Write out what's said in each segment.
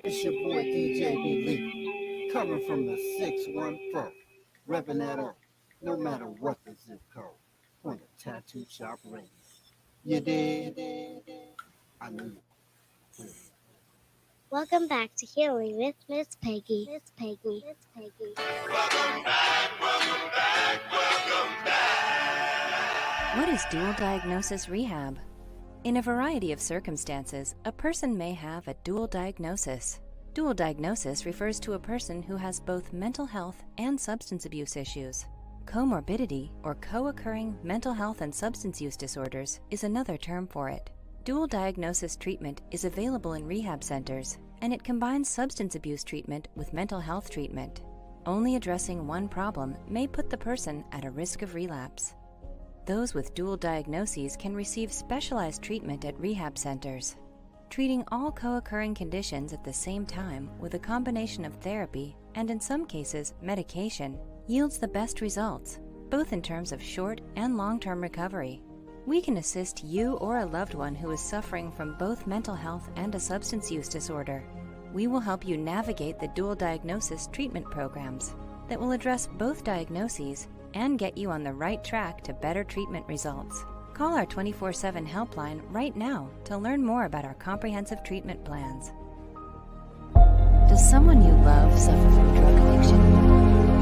It's your boy DJ B. Lee, coming from the 614, repping that up, no matter what the zip code, on the Tattoo Shop Radio. You did? I knew you. Welcome back to Healing with Miss Peggy. What is dual diagnosis rehab? In a variety of circumstances, a person may have a dual diagnosis. Dual diagnosis refers to a person who has both mental health and substance abuse issues. Comorbidity, or co-occurring mental health and substance use disorders, is another term for it. Dual diagnosis treatment is available in rehab centers, and it combines substance abuse treatment with mental health treatment. Only addressing one problem may put the person at a risk of relapse. Those with dual diagnoses can receive specialized treatment at rehab centers. Treating all co-occurring conditions at the same time with a combination of therapy and, in some cases, medication yields the best results, both in terms of short and long-term recovery. We can assist you or a loved one who is suffering from both mental health and a substance use disorder. We will help you navigate the dual diagnosis treatment programs that will address both diagnoses and get you on the right track to better treatment results. Call our 24/7 helpline right now to learn more about our comprehensive treatment plans. Does someone you love suffer from drug addiction?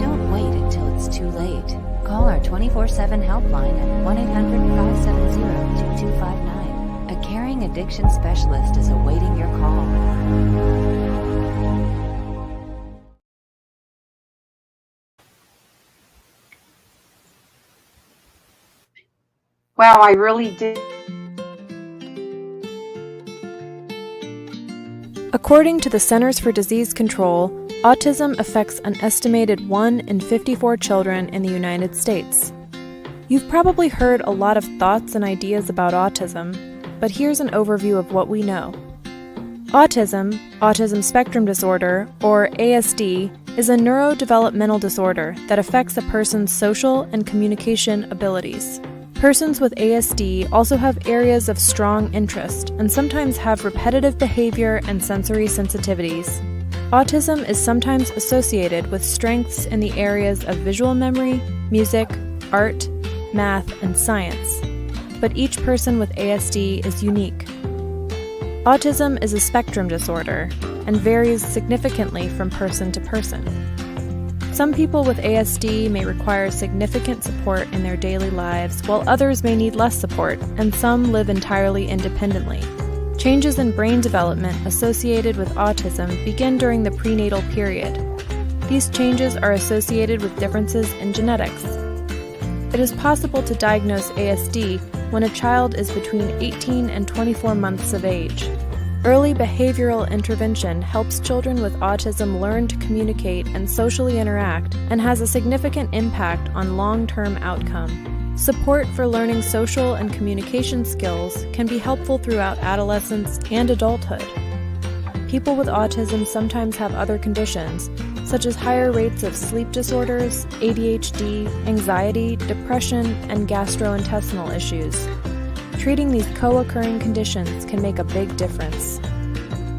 Don't wait until it's too late. Call our 24/7 helpline at 1-800-570-2259. A caring addiction specialist is awaiting your call. Wow, I really did. According to the Centers for Disease Control, autism affects an estimated 1 in 54 children in the United States. You've probably heard a lot of thoughts and ideas about autism, but here's an overview of what we know. Autism spectrum disorder, or ASD, is a neurodevelopmental disorder that affects a person's social and communication abilities. Persons with ASD also have areas of strong interest and sometimes have repetitive behavior and sensory sensitivities. Autism is sometimes associated with strengths in the areas of visual memory, music, art, math, and science, but each person with ASD is unique. Autism is a spectrum disorder and varies significantly from person to person. Some people with ASD may require significant support in their daily lives, while others may need less support, and some live entirely independently. Changes in brain development associated with autism begin during the prenatal period. These changes are associated with differences in genetics. It is possible to diagnose ASD when a child is between 18 and 24 months of age. Early behavioral intervention helps children with autism learn to communicate and socially interact and has a significant impact on long-term outcome. Support for learning social and communication skills can be helpful throughout adolescence and adulthood. People with autism sometimes have other conditions, such as higher rates of sleep disorders, ADHD, anxiety, depression, and gastrointestinal issues. Treating these co-occurring conditions can make a big difference.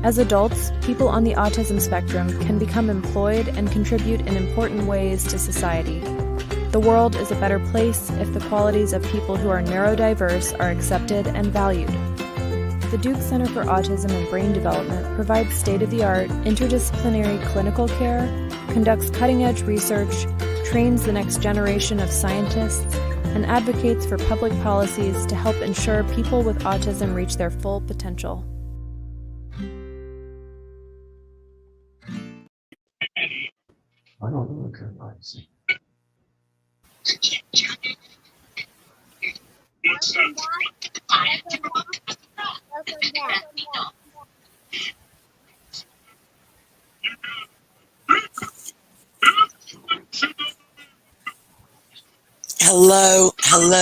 As adults, people on the autism spectrum can become employed and contribute in important ways to society. The world is a better place if the qualities of people who are neurodiverse are accepted and valued. The Duke Center for Autism and Brain Development provides state-of-the-art, interdisciplinary clinical care, conducts cutting-edge research, trains the next generation of scientists, and advocates for public policies to help ensure people with autism reach their full potential. I don't know what I see. Welcome back. Hello,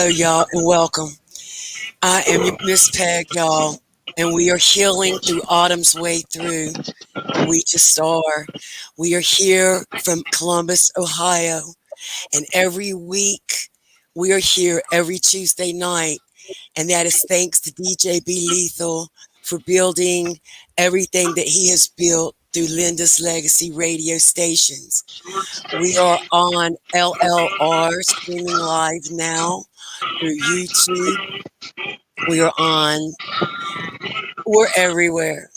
y'all, and welcome. I am your Miss Peg, y'all, and we are healing through autumn's way through. We just are. We are here from Columbus, Ohio, and every week we are here every Tuesday night, and that is thanks to DJ B. Lethal for building everything that he has built through Linda's Legacy radio stations. We are on LLR streaming live now through YouTube. We're everywhere.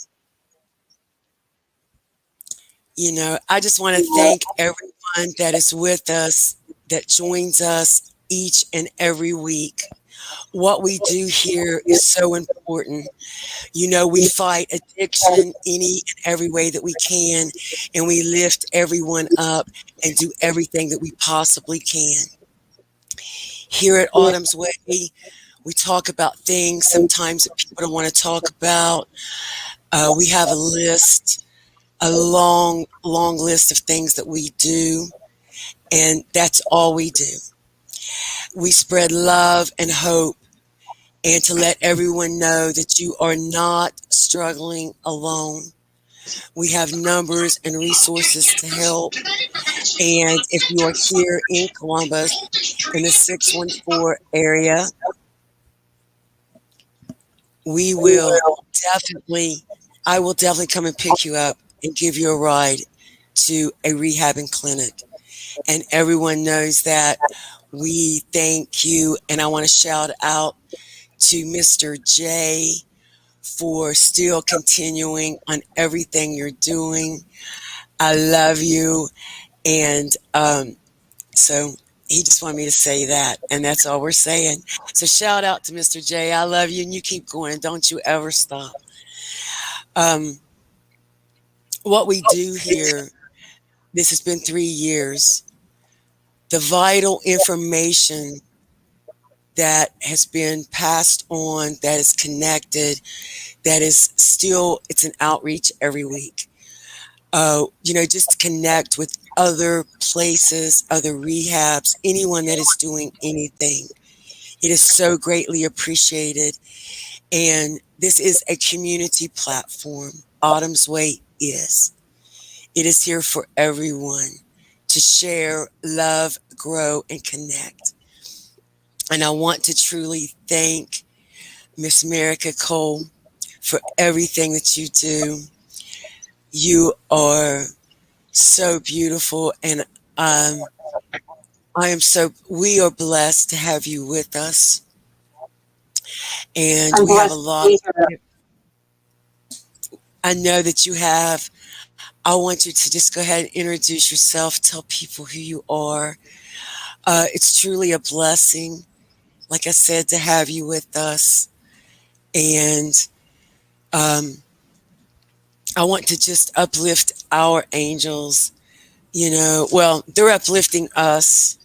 I just want to thank everyone that is with us, that joins us each and every week. What we do here is so important. We fight addiction any and every way that we can, and we lift everyone up and do everything that we possibly can. Here at Autumn's Way, we talk about things sometimes that people don't want to talk about. We have a list, a long, long list of things that we do, and that's all we do. We spread love and hope, and to let everyone know that you are not struggling alone. We have numbers and resources to help. And if you are here in Columbus, in the 614 area, I will definitely come and pick you up and give you a ride to a rehabbing clinic. And everyone knows that. We thank you. And I want to shout out to Mr. J for still continuing on everything you're doing. I love you. And so he just wanted me to say that. And that's all we're saying. So shout out to Mr. J. I love you. And you keep going. And don't you ever stop. What we do here, this has been 3 years. The vital information that has been passed on, that is connected, that is still, it's an outreach every week. Just to connect with other places, other rehabs, anyone that is doing anything. It is so greatly appreciated. And this is a community platform. Autumn's Way is. It is here for everyone to share, love, grow, and connect. And I want to truly thank Miss Merica Cole for everything that you do. You are so beautiful, and we are blessed to have you with us. And we have a lot. I know that you have. I want you to just go ahead and introduce yourself, tell people who you are. It's truly a blessing, like I said, to have you with us. And I want to just uplift our angels. They're uplifting us.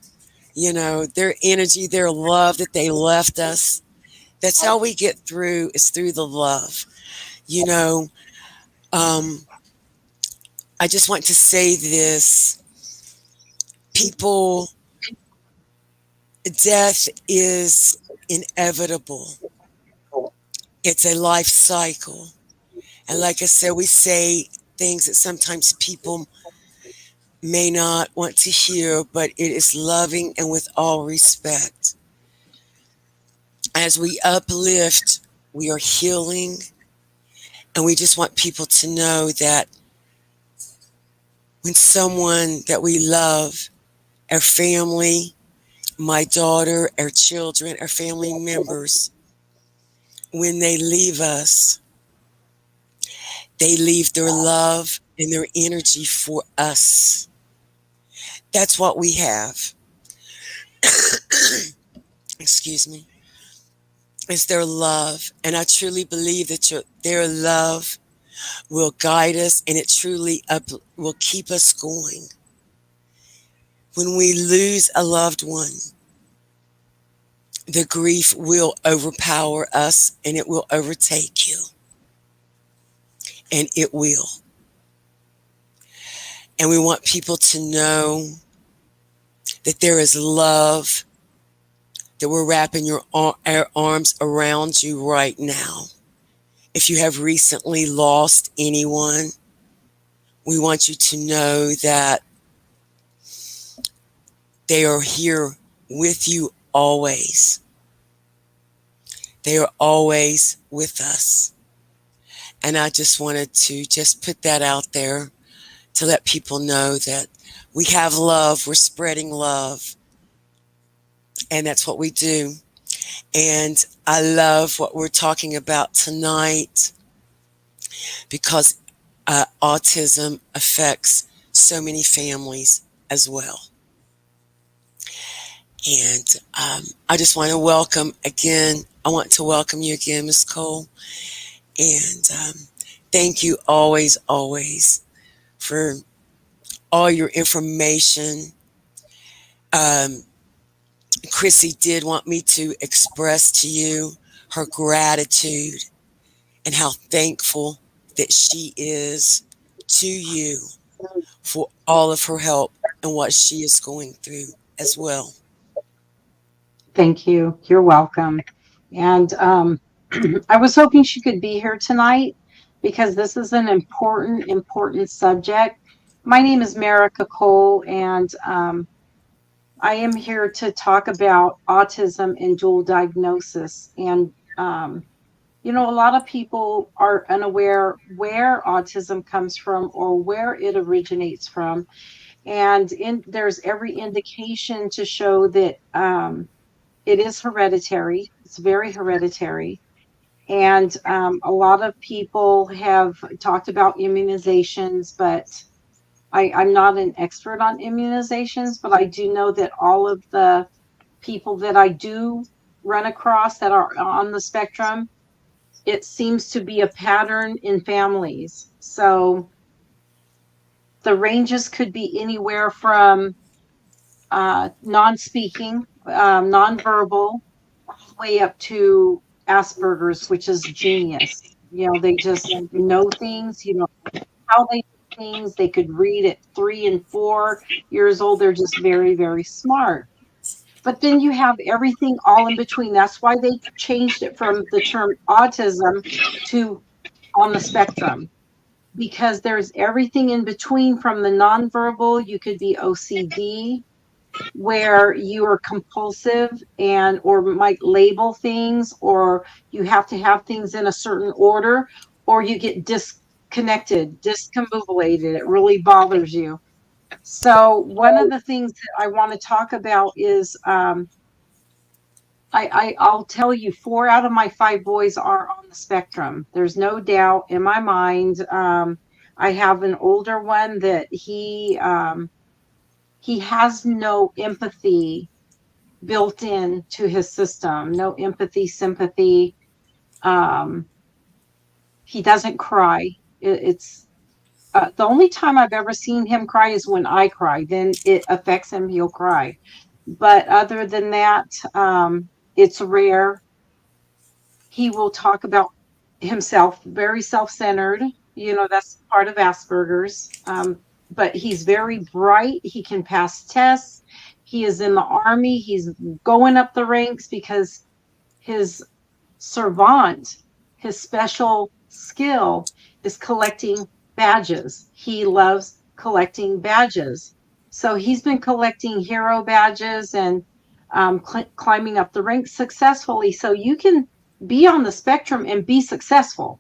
Their energy, their love that they left us. That's how we get through, is through the love. I just want to say this. Death is inevitable. It's a life cycle. And like I said, we say things that sometimes people may not want to hear, but it is loving and with all respect. As we uplift, we are healing, and we just want people to know that when someone that we love, our family, my daughter, our children, our family members, when they leave us, they leave their love and their energy for us. That's what we have. Excuse me. It's their love. And I truly believe that their love will guide us, and it truly will keep us going. When we lose a loved one, the grief will overpower us, and it will overtake you. And it will. And we want people to know that there is love, that we're wrapping our arms around you right now. If you have recently lost anyone, we want you to know that they are here with you always. They are always with us. And I just wanted to just put that out there. to let people know that we have love, we're spreading love, and that's what we do. And I love what we're talking about tonight because autism affects so many families as well. And I just want to welcome again, I want to welcome you again, Ms. Cole. And thank you always, always for all your information. Um, Chrissy did want me to express to you her gratitude and how thankful that she is to you for all of her help and what she is going through as well. Thank you. You're welcome. And I was hoping she could be here tonight because this is an important subject. My name is Marika Cole, and I am here to talk about autism and dual diagnosis. And, a lot of people are unaware where autism comes from or where it originates from. And there's every indication to show that it is hereditary. It's very hereditary. And a lot of people have talked about immunizations, but I'm not an expert on immunizations, but I do know that all of the people that I do run across that are on the spectrum, it seems to be a pattern in families. So the ranges could be anywhere from non-speaking, non-verbal, way up to Asperger's, which is genius. They just know things, how they do things. They could read at 3 and 4 years old. They're just very, very smart. But then you have everything all in between. That's why they changed it from the term autism to on the spectrum, because there's everything in between. From the nonverbal, you could be OCD, where you are compulsive and or might label things, or you have to have things in a certain order, or you get disconnected, discombobulated. It really bothers you. So one of the things that I want to talk about is I'll tell you, 4 out of my 5 boys are on the spectrum. There's no doubt in my mind. I have an older one that he has no empathy built in to his system, no empathy, sympathy. Um, he doesn't cry. It's the only time I've ever seen him cry is when I cry. Then it affects him. He'll cry. But other than that, it's rare. He will talk about himself, very self-centered. That's part of Asperger's. But he's very bright. He can pass tests. He is in the army. He's going up the ranks because his servant, his special skill is collecting badges. He loves collecting badges. So he's been collecting hero badges and climbing up the ranks successfully. So you can be on the spectrum and be successful.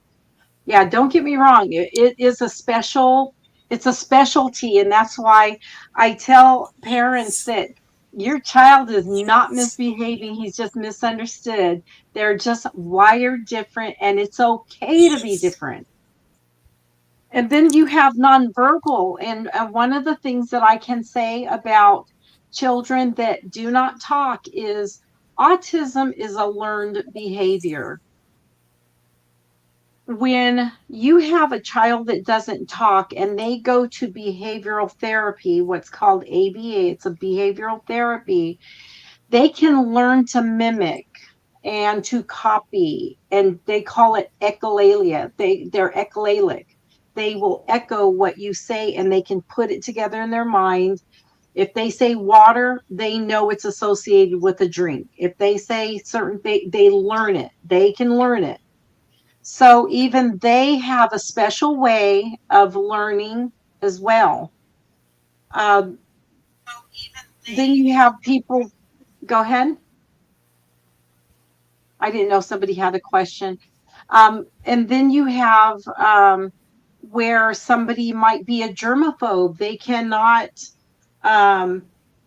Yeah, don't get me wrong. It is it's a specialty. And that's why I tell parents that your child is not misbehaving. He's just misunderstood. They're just wired different, and it's okay to be different. And then you have nonverbal. And one of the things that I can say about children that do not talk is autism is a learned behavior. When you have a child that doesn't talk and they go to behavioral therapy, what's called ABA, it's a behavioral therapy, they can learn to mimic and to copy, and they call it echolalia. They're echolalic. They will echo what you say and they can put it together in their mind. If they say water, they know it's associated with a drink. If they say certain, they learn it. They can learn it. So even they have a special way of learning as well. Um, then you have people, go ahead. I didn't know somebody had a question. And then you have where somebody might be a germaphobe. They cannot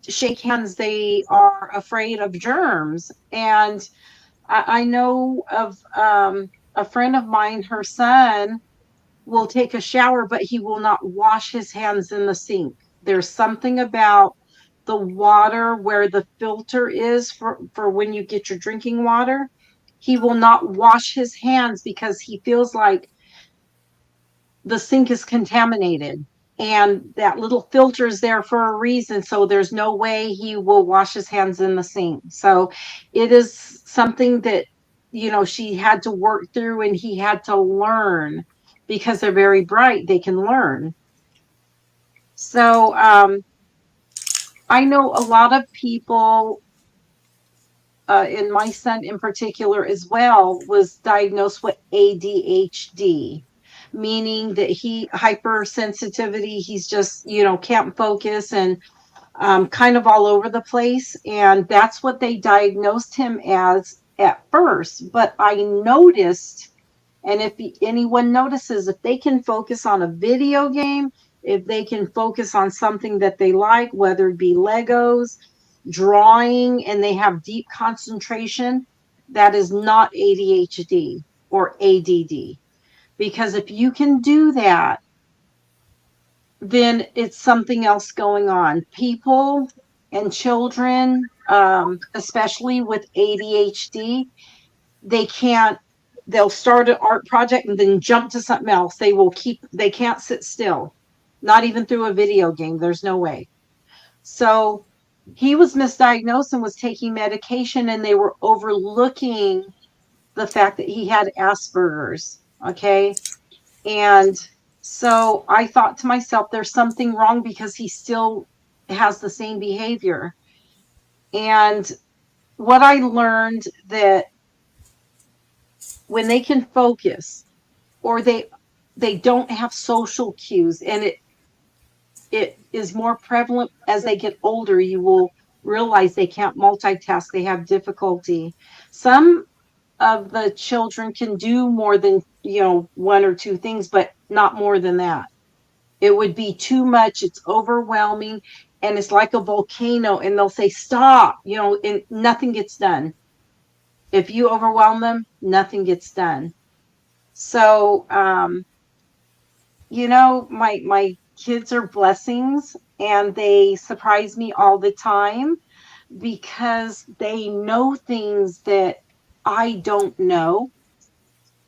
shake hands. They are afraid of germs. And I know of a friend of mine, her son will take a shower, but he will not wash his hands in the sink. There's something about the water where the filter is for when you get your drinking water. He will not wash his hands because he feels like the sink is contaminated, and that little filter is there for a reason, so there's no way he will wash his hands in the sink. So it is something that, she had to work through, and he had to learn. Because they're very bright, they can learn. So I know a lot of people, and my son in particular as well, was diagnosed with ADHD, meaning that he hypersensitivity. He's just, can't focus, and kind of all over the place. And that's what they diagnosed him as at first. But I noticed, and if anyone notices, if they can focus on a video game, if they can focus on something that they like, whether it be Legos, drawing, and they have deep concentration, that is not ADHD or ADD. Because if you can do that, then it's something else going on. People and children, especially with ADHD, they'll start an art project and then jump to something else. They can't sit still, not even through a video game. There's no way. So he was misdiagnosed and was taking medication, and they were overlooking the fact that he had Asperger's. Okay. And so I thought to myself, there's something wrong, because he still has the same behavior. And what I learned, that when they can focus, or they don't have social cues, and it is more prevalent as they get older, you will realize they can't multitask, they have difficulty. Some of the children can do more than, one or two things, but not more than that. It would be too much. It's overwhelming, and it's like a volcano, and they'll say stop, and nothing gets done. If you overwhelm them, nothing gets done. So my kids are blessings, and they surprise me all the time, because they know things that I don't know.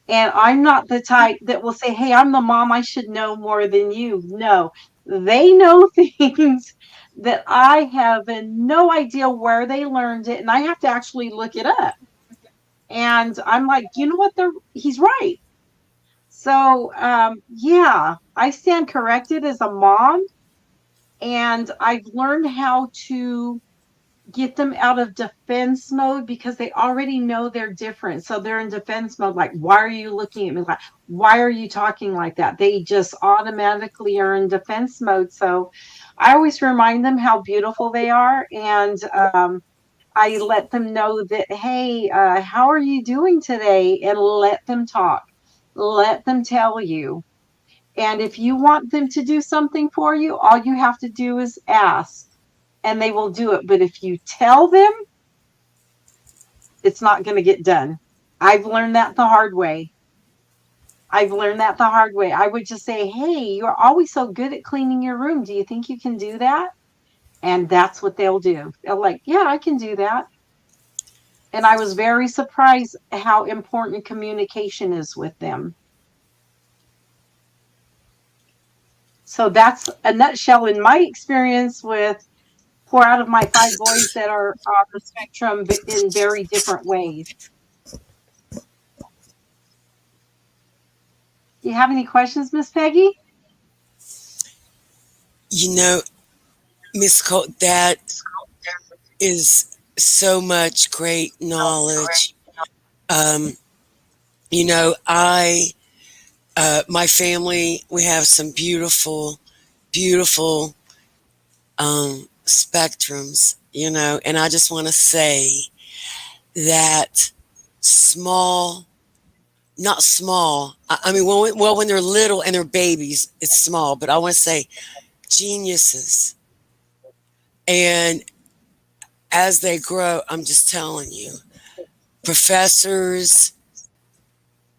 And I'm not the type that will say, hey, I'm the mom, I should know more than you. No, they know things that I have no idea where they learned it, and I have to actually look it up. And I'm like, you know what? He's right. So, yeah, I stand corrected as a mom, and I've learned how to get them out of defense mode, because they already know they're different. So they're in defense mode, like, why are you looking at me? Like, why are you talking like that? They just automatically are in defense mode. So I always remind them how beautiful they are. And I let them know that, hey, how are you doing today? And let them talk. Let them tell you. And if you want them to do something for you, all you have to do is ask, and they will do it. But if you tell them, it's not going to get done. I've learned that the hard way. I would just say, hey, you're always so good at cleaning your room. Do you think you can do that? And that's what they'll do. They're like, yeah, I can do that. And I was very surprised how important communication is with them. So that's a nutshell in my experience with 4 out of my 5 boys that are on the spectrum, but in very different ways. Do you have any questions, Miss Peggy? Miss Cole, that is so much great knowledge. Um, my family, we have some beautiful, beautiful spectrums, and I just want to say that small not small. I mean, when they're little and they're babies, it's small. But I want to say geniuses. And as they grow, I'm just telling you, professors,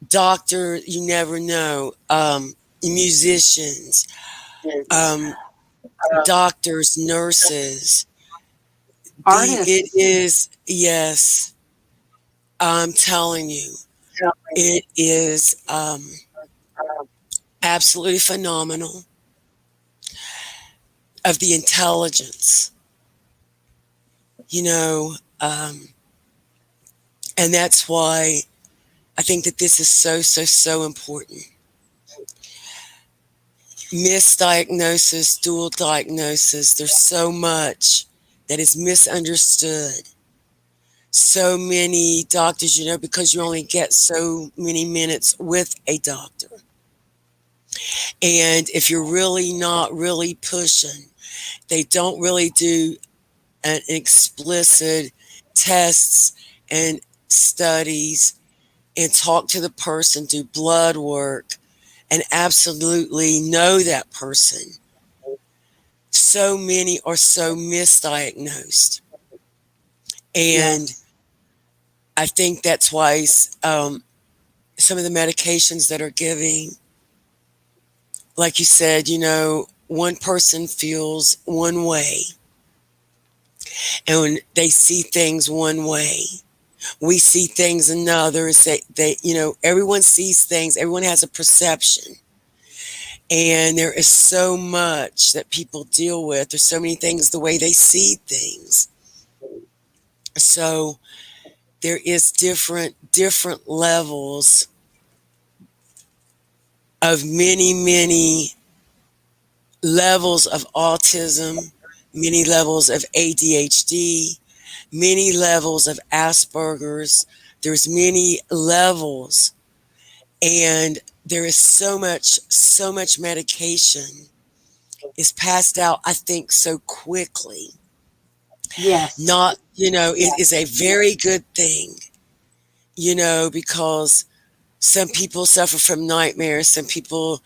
doctors, you never know, musicians, um, doctors, nurses. It Artists. is, yes, I'm telling you, it is absolutely phenomenal of the intelligence, you know, and that's why I think that this is so, so, so important. Misdiagnosis, dual diagnosis, there's so much that is misunderstood. So many doctors, because you only get so many minutes with a doctor. And if you're really not really pushing, they don't really do an explicit tests and studies and talk to the person, do blood work, and absolutely know that person. So many are so misdiagnosed. And Yes. I think that's why some of the medications that are giving, like you said, one person feels one way and when they see things one way. We see things another. Everyone sees things. Everyone has a perception. And there is so much that people deal with. There's so many things, the way they see things. So there is different levels of many levels of autism, many levels of ADHD, many levels of Asperger's. There's many levels, and there is so much medication is passed out, I think, so quickly. Yes. Not, it is a very good thing, because some people suffer from nightmares. Some people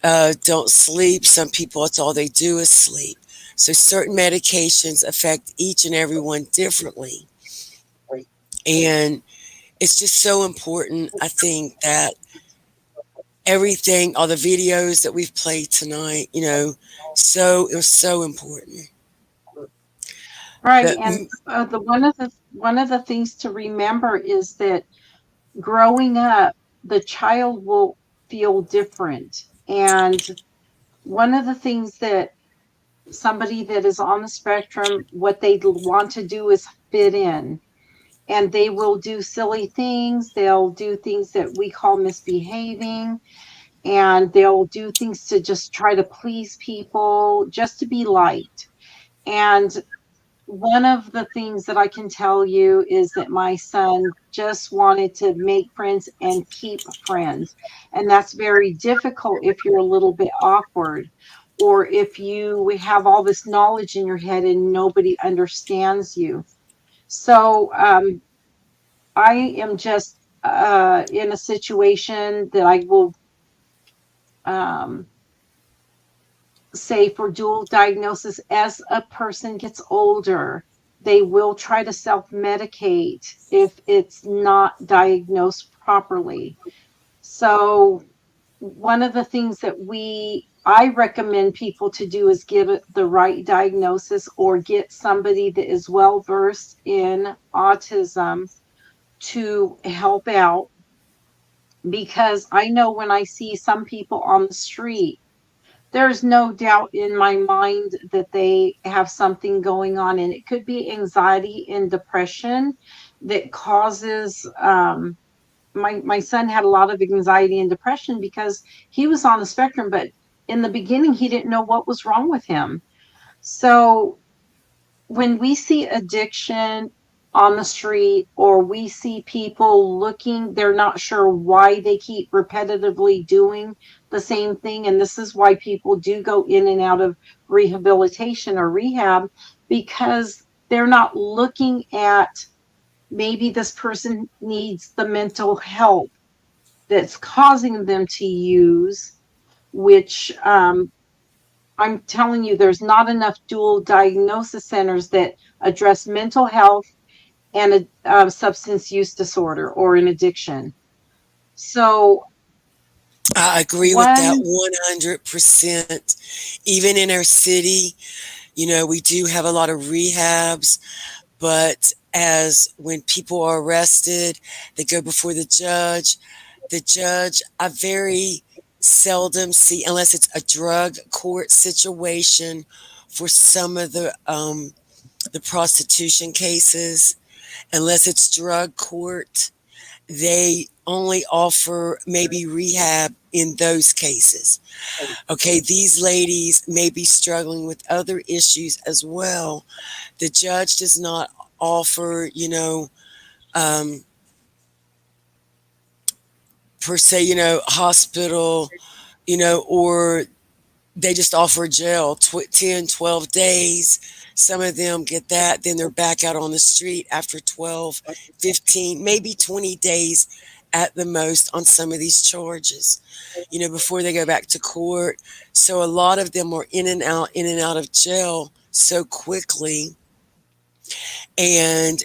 don't sleep. Some people, it's all they do is sleep. So certain medications affect each and every one differently. And it's just so important, I think, that everything, all the videos that we've played tonight, it was so important. Right. That, And the one of the things to remember is that growing up, the child will feel different. And one of the things that somebody that is on the spectrum, what they want to do is fit in. And they will do silly things. They'll do things that we call misbehaving. And they'll do things to just try to please people, just to be liked. And one of the things that I can tell you is that my son just wanted to make friends and keep friends. And that's very difficult if you're a little bit awkward or if you have all this knowledge in your head and nobody understands you. So I am just in a situation that I will um, say for dual diagnosis as a person gets older, they will try to self medicate if it's not diagnosed properly. So, one of the things that I recommend people to do is give it the right diagnosis or get somebody that is well versed in autism to help out because I know when I see some people on the street, there's no doubt in my mind that they have something going on, and it could be anxiety and depression that causes. My son had a lot of anxiety and depression because he was on the spectrum, but in the beginning he didn't know what was wrong with him. So when we see addiction on the street or we see people looking, they're not sure why they keep repetitively doing the same thing. And this is why people do go in and out of rehabilitation or rehab because they're not looking at maybe this person needs the mental help that's causing them to use, which I'm telling you, there's not enough dual diagnosis centers that address mental health and a substance use disorder or an addiction. So I agree with that one, 100%. Even in our city, we do have a lot of rehabs, but as when people are arrested, they go before the judge. The judge, I very seldom see, unless it's a drug court situation for some of the prostitution cases, unless it's drug court, they only offer maybe rehab in those cases. Okay, these ladies may be struggling with other issues as well. The judge does not offer, um, per se, hospital, or they just offer jail 10, 12 days. Some of them get that, then they're back out on the street after 12, 15, maybe 20 days at the most on some of these charges, before they go back to court. So a lot of them are in and out of jail so quickly. And,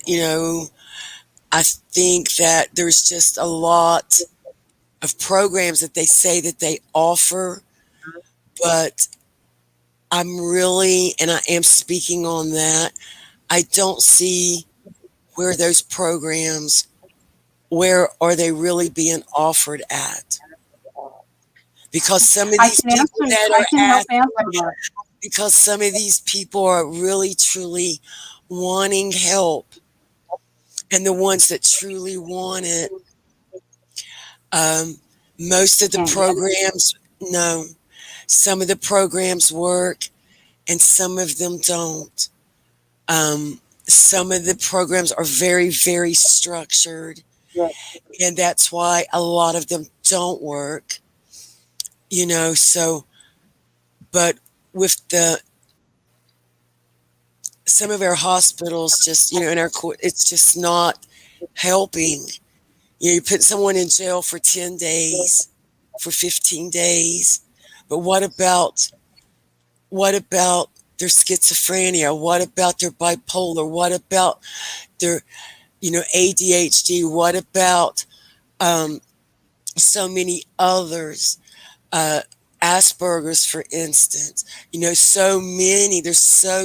I think that there's just a lot of programs that they say that they offer, but and I am speaking on that, I don't see where those programs, where are they really being offered at? Because some of I these can people answer, that I are can help at, answer that. because some of these people are really truly wanting help, and the ones that truly want it, um, most of the Can't get it. programs, no, some of the programs work and some of them don't. Some of the programs are very, very structured, and that's why a lot of them don't work, so, but with some of our hospitals, just, in our court, it's just not helping. You put someone in jail for 10 days, for 15 days, but what about their schizophrenia? What about their bipolar? What about their, ADHD? What about um, so many others? Uh, Asperger's, for instance. So many. There's so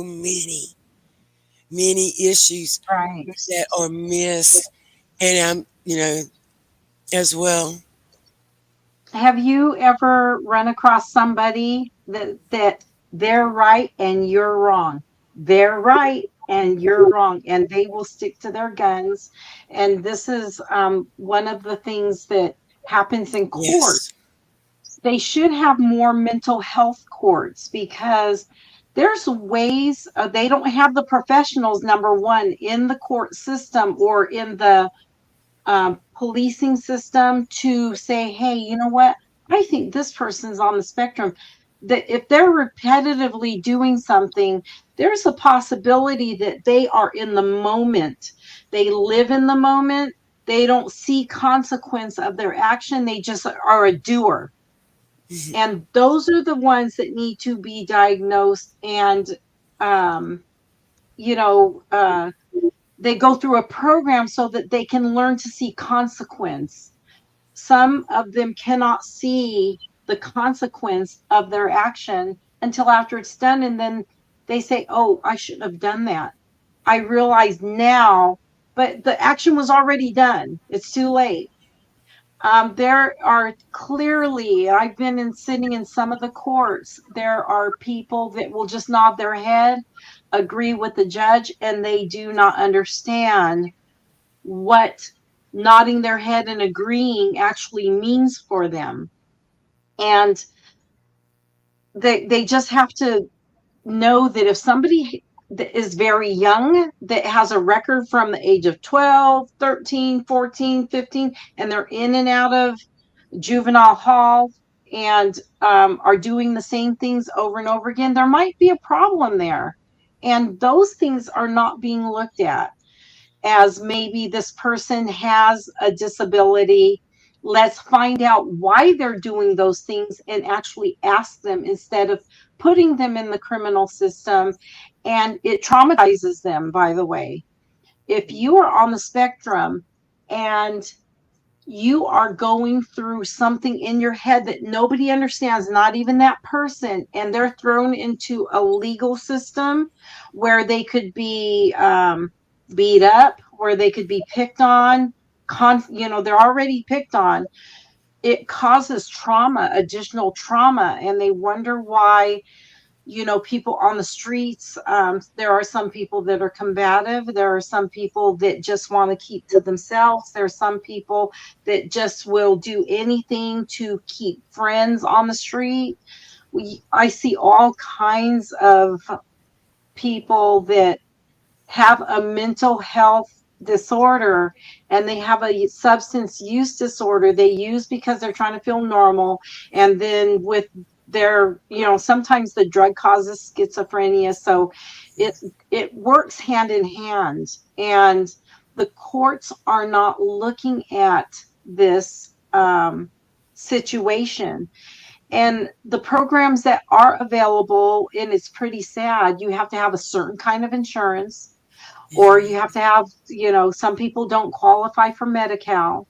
many issues Right. that are missed, and as well. Have you ever run across somebody that they're right and you're wrong? They're right and you're wrong, and they will stick to their guns. And this is one of the things that happens in court. Yes. They should have more mental health courts because there's ways they don't have the professionals, number one, in the court system or in the policing system to say, hey, you know what? I think this person's on the spectrum. That if they're repetitively doing something, there's a possibility that they are in the moment. They live in the moment. They don't see consequence of their action. They just are a doer. Mhm. And those are the ones that need to be diagnosed and, um, you know, they go through a program so that they can learn to see consequence. Some of them cannot see the consequence of their action until after it's done. And then they say, oh, I shouldn't have done that. I realize now, but the action was already done. It's too late. There are clearly, I've been sitting in some of the courts, there are people that will just nod their head, agree with the judge, and they do not understand what nodding their head and agreeing actually means for them. And they just have to know that if somebody that is very young, that has a record from the age of 12, 13, 14, 15, and they're in and out of juvenile hall and are doing the same things over and over again, there might be a problem there. And those things are not being looked at. as maybe this person has a disability. Let's find out why they're doing those things and actually ask them instead of putting them in the criminal system. And it traumatizes them, by the way. If you are on the spectrum and you are going through something in your head that nobody understands, not even that person, and they're thrown into a legal system where they could be beat up, where they could be picked on, they're already picked on. It causes trauma, additional trauma, and they wonder why people on the streets. There are some people that are combative. There are some people that just want to keep to themselves. There are some people that just will do anything to keep friends on the street. I see all kinds of people that have a mental health disorder, and they have a substance use disorder. They use because they're trying to feel normal, and then with their sometimes the drug causes schizophrenia. So it works hand in hand, and the courts are not looking at this situation. And the programs that are available, and it's pretty sad, you have to have a certain kind of insurance, or you have to have, some people don't qualify for Medi-Cal.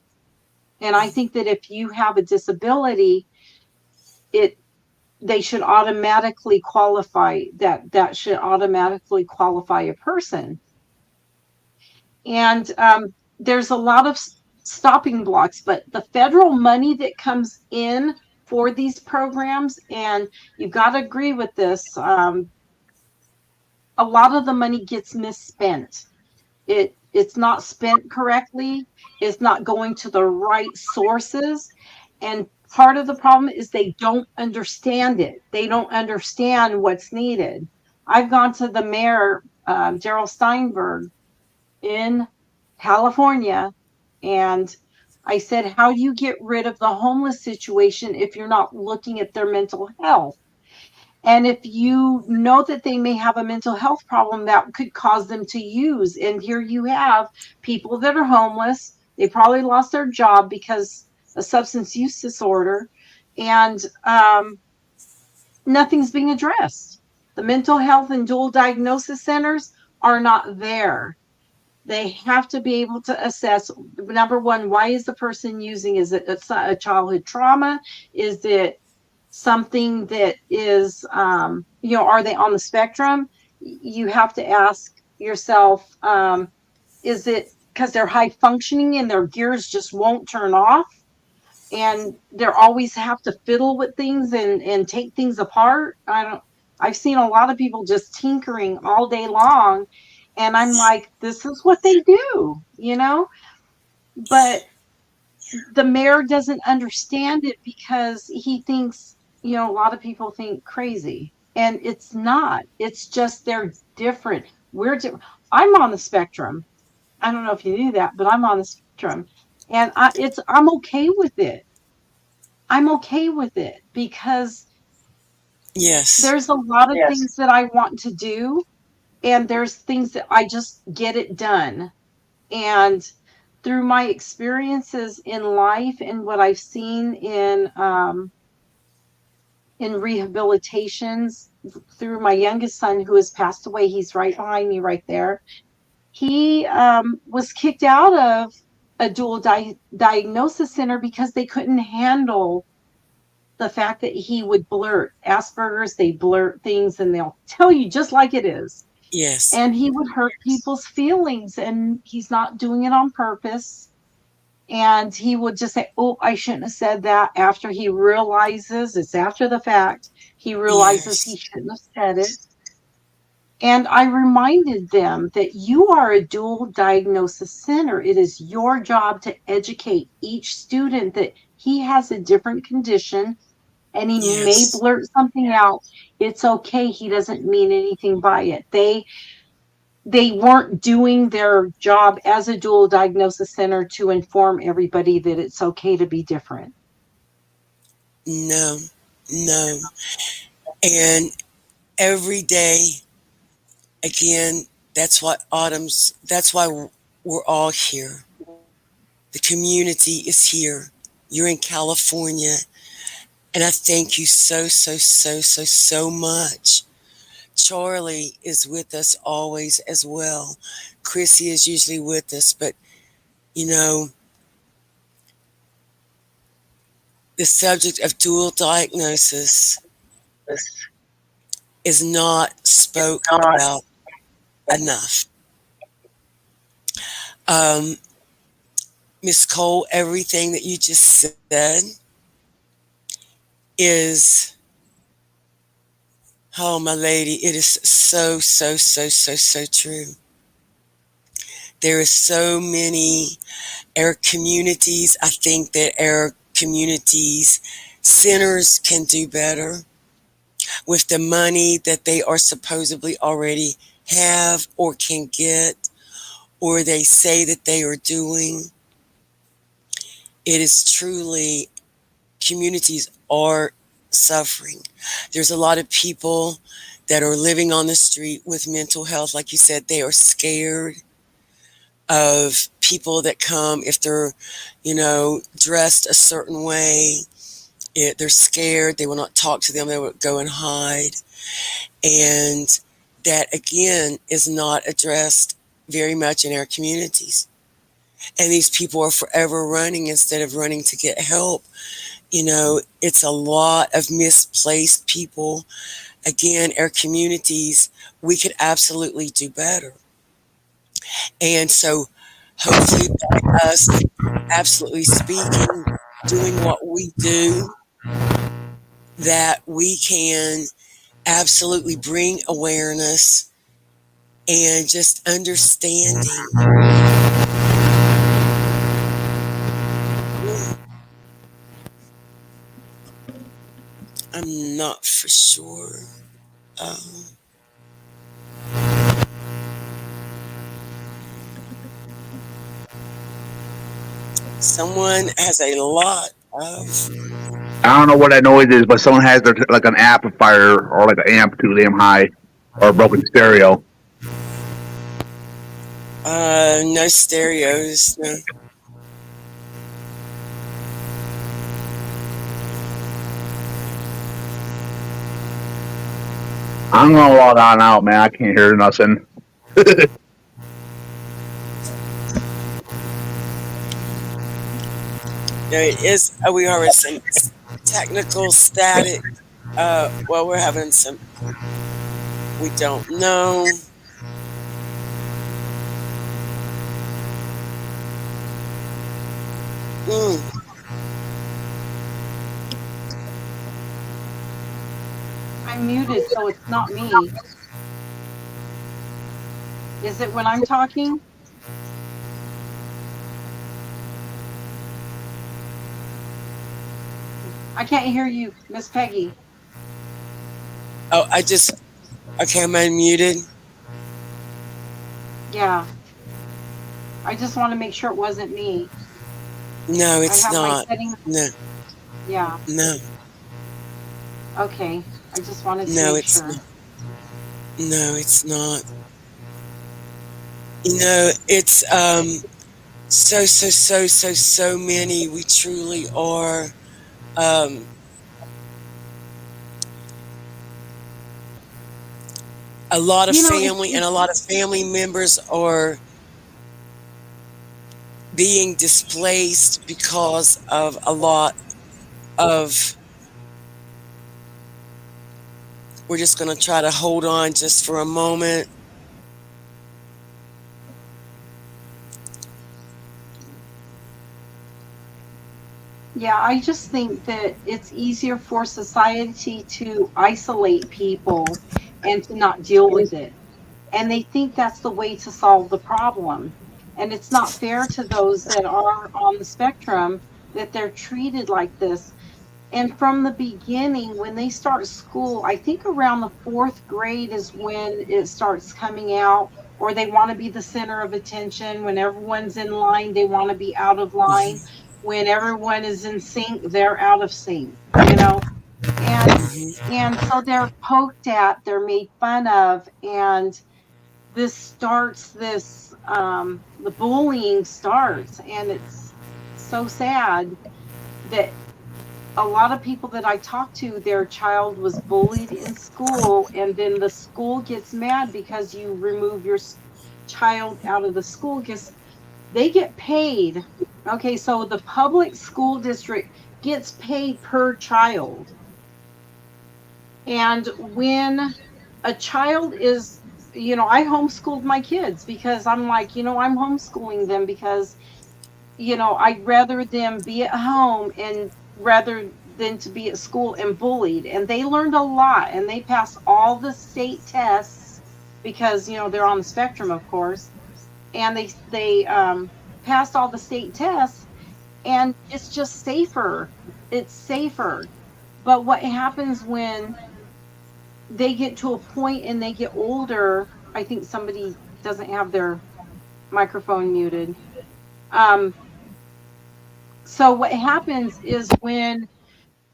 And I think that if you have a disability, they should automatically qualify, that should automatically qualify a person. And there's a lot of stopping blocks, but the federal money that comes in for these programs, and you've got to agree with this, a lot of the money gets misspent. It's not spent correctly. It's not going to the right sources. And part of the problem is they don't understand it. They don't understand what's needed. I've gone to the mayor, Gerald Steinberg, in California, and I said, how do you get rid of the homeless situation if you're not looking at their mental health? And if you know that they may have a mental health problem that could cause them to use, and here you have people that are homeless, they probably lost their job because of substance use disorder, and nothing's being addressed. The mental health and dual diagnosis centers are not there. They have to be able to assess, number one, why is the person using? Is it a childhood trauma? Is it something that is, are they on the spectrum? You have to ask yourself, is it because they're high functioning and their gears just won't turn off? And they always have to fiddle with things and take things apart. I've seen a lot of people just tinkering all day long. And I'm like, this is what they do, but the mayor doesn't understand it because he thinks, a lot of people think crazy, and it's not. It's just they're different. We're different. I'm on the spectrum. I don't know if you knew that, but I'm on the spectrum, and I'm okay with it. I'm okay with it because Yes. there's a lot of things that I want to do, and there's things that I just get it done. And through my experiences in life and what I've seen in rehabilitations through my youngest son, who has passed away, he's right behind me right there. He was kicked out of a dual diagnosis center because they couldn't handle the fact that he would blurt. Asperger's, they blurt things and they'll tell you just like it is. Yes. And he would hurt people's feelings, and he's not doing it on purpose. And he would just say, oh, I shouldn't have said that, after he realizes it's after the fact. He realizes he shouldn't have said it. And I reminded them that you are a dual diagnosis center. It is your job to educate each student that he has a different condition, and he may blurt something out. It's okay. He doesn't mean anything by it. They weren't doing their job as a dual diagnosis center to inform everybody that it's okay to be different. No. And every day, again, that's why we're all here. The community is here. You're in California. And I thank you so, so, so, so, so much. Charlie is with us always as well. Chrissy is usually with us, but you know, the subject of dual diagnosis is not spoke about enough. Um, Miss Cole, everything that you just said is, oh, my lady, it is so, so, so, so, so true. There is so many, our communities, I think that our communities, centers can do better with the money that they are supposedly already have or can get, or they say that they are doing. It is truly, communities are suffering. There's a lot of people that are living on the street with mental health. Like you said, they are scared of people that come if they're, dressed a certain way. They're scared. They will not talk to them. They will go and hide. And that, again, is not addressed very much in our communities. And these people are forever running instead of running to get help. It's a lot of misplaced people. Again, our communities, we could absolutely do better. And so, hopefully, by us absolutely speaking, doing what we do, that we can absolutely bring awareness and just understanding. I'm not for sure. Um, Someone has a lot of. I don't know what that noise is, but someone has their like an amplifier or like an amp too damn high or a broken stereo. No stereos. No. I'm gonna log on out, man. I can't hear nothing. There is. We are in some technical static. Well, we're having some. We don't know. I'm muted, so it's not me. Is it when I'm talking? I can't hear you, Miss Peggy. Oh, okay, am I muted? Yeah. I just want to make sure it wasn't me. No, it's I have my not. settings. No, Yeah. no, Okay. I just wanted to no, make it's sure. not. No, it's not. It's so, so, so, so, so many. We truly are. A lot of family and a lot of family members are being displaced because of a lot of. We're just going to try to hold on just for a moment. Yeah, I just think that it's easier for society to isolate people and to not deal with it. And they think that's the way to solve the problem. And it's not fair to those that are on the spectrum that they're treated like this. And from the beginning, when they start school, I think around the fourth grade is when it starts coming out, or they want to be the center of attention. When everyone's in line, they want to be out of line. When everyone is in sync, they're out of sync, and so they're poked at, they're made fun of, and the bullying starts, and it's so sad that a lot of people that I talk to, their child was bullied in school, and then the school gets mad because you remove your child out of the school because they get paid. Okay, so the public school district gets paid per child. And when a child is, I homeschooled my kids because I'm like, I'm homeschooling them because, I'd rather them be at home and rather than to be at school and bullied. And they learned a lot and they passed all the state tests because, they're on the spectrum, of course. And they passed all the state tests, and it's just safer. It's safer. But what happens when they get to a point and they get older? I think somebody doesn't have their microphone muted. Um, so what happens is when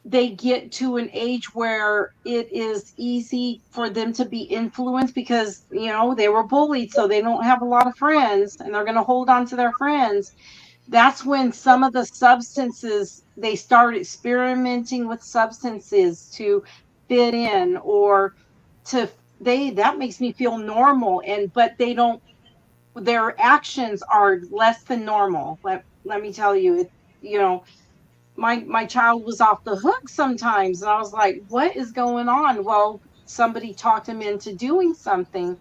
they get to an age where it is easy for them to be influenced because, they were bullied, so they don't have a lot of friends and they're going to hold on to their friends. That's when some of the substances, they start experimenting with substances to fit in or to that makes me feel normal, but they don't, their actions are less than normal. Let me tell you, you know my child was off the hook sometimes, and I was like, what is going on? Well, somebody talked him into doing something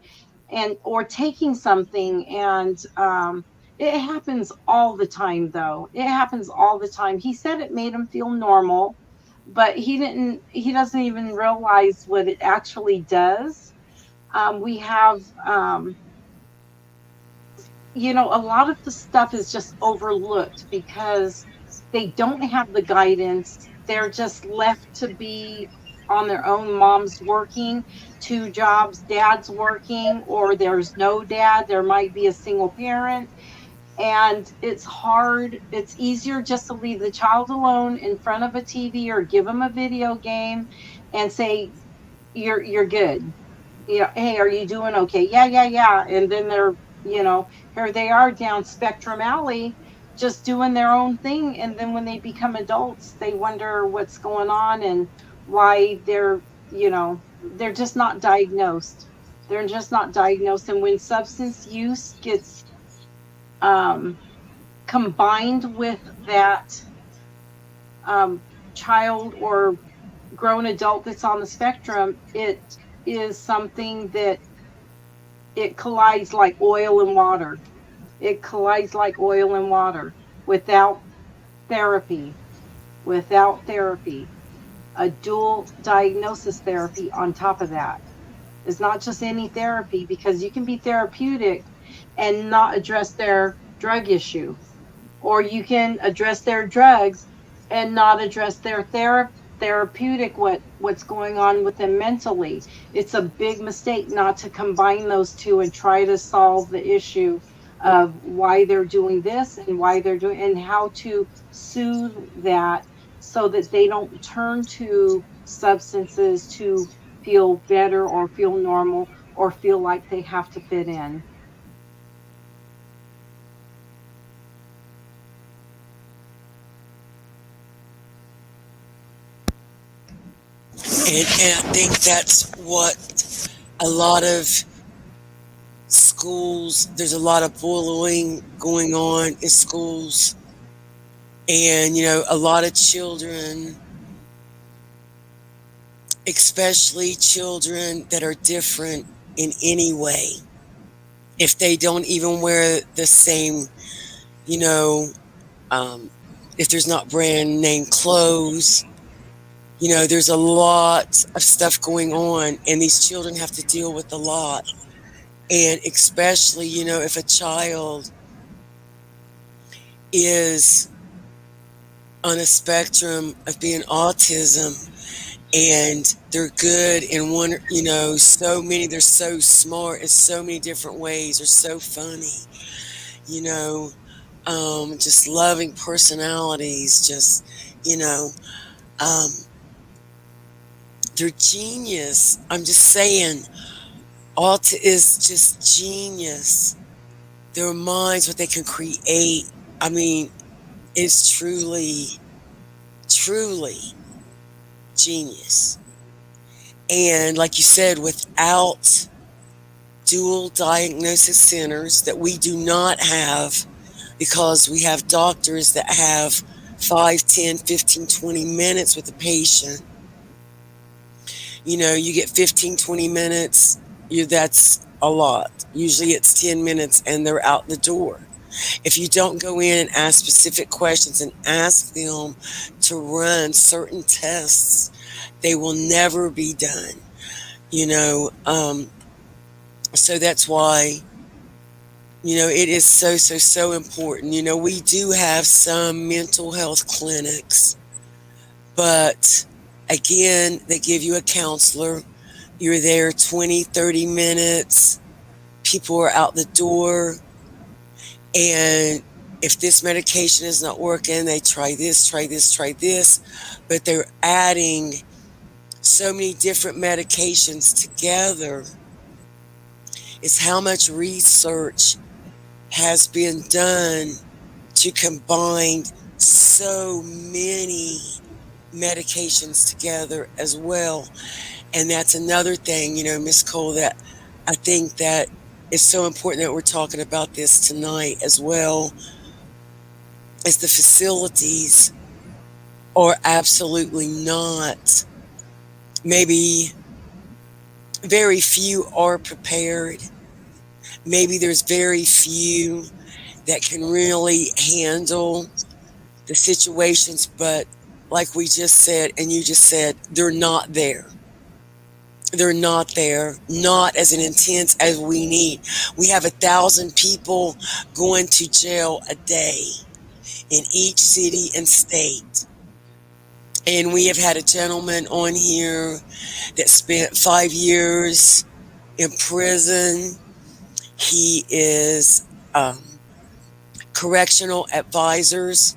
and or taking something, and it happens all the time. Though it happens all the time. He said it made him feel normal, but he doesn't even realize what it actually does. We have a lot of the stuff is just overlooked because they don't have the guidance. They're just left to be on their own. Mom's working 2 jobs, dad's working, or there's no dad. There might be a single parent. And it's hard. It's easier just to leave the child alone in front of a TV or give them a video game and say, you're good. Hey, are you doing okay? Yeah, yeah, yeah. And then they're, here they are down Spectrum Alley just doing their own thing. And then when they become adults, they wonder what's going on and why they're just not diagnosed. They're just not diagnosed. And when substance use gets combined with that child or grown adult that's on the spectrum, it is something that it collides like oil and water. It collides like oil and water without therapy, without therapy, a dual diagnosis therapy on top of that. It's not just any therapy, because you can be therapeutic and not address their drug issue, or you can address their drugs and not address their therapeutic what's going on with them mentally. It's a big mistake not to combine those two and try to solve the issue of why they're doing this and why they're doing and how to soothe that so that they don't turn to substances to feel better or feel normal or feel like they have to fit in. And I think that's what a lot of schools, there's a lot of bullying going on in schools. And, a lot of children, especially children that are different in any way, if they don't even wear the same, if there's not brand name clothes, there's a lot of stuff going on, and these children have to deal with a lot. And especially, if a child is on a spectrum of being autism and they're good in one, they're so smart in so many different ways, they're so funny, just loving personalities, just, they're genius. I'm just saying, Alta is just genius. Their minds, what they can create, I mean, is truly, truly genius. And like you said, without dual diagnosis centers that we do not have, because we have doctors that have 5, 10, 15, 20 minutes with the patient. You get 15, 20 minutes, that's a lot. Usually it's 10 minutes and they're out the door. If you don't go in and ask specific questions and ask them to run certain tests, they will never be done. You know, so that's why, it is so, so, so important. We do have some mental health clinics, but again, they give you a counselor. You're there 20, 30 minutes. People are out the door. And if this medication is not working, they try this, try this, try this. But they're adding so many different medications together. It's how much research has been done to combine so many medications together as well. And that's another thing, Miss Cole, that I think that is so important that we're talking about this tonight as well, is the facilities are absolutely not. Maybe very few are prepared. Maybe there's very few that can really handle the situations, but like we just said, and you just said, they're not there. They're not there, not as an intense as we need. We have 1,000 people going to jail a day in each city and state. And we have had a gentleman on here that spent 5 years in prison. He is correctional advisors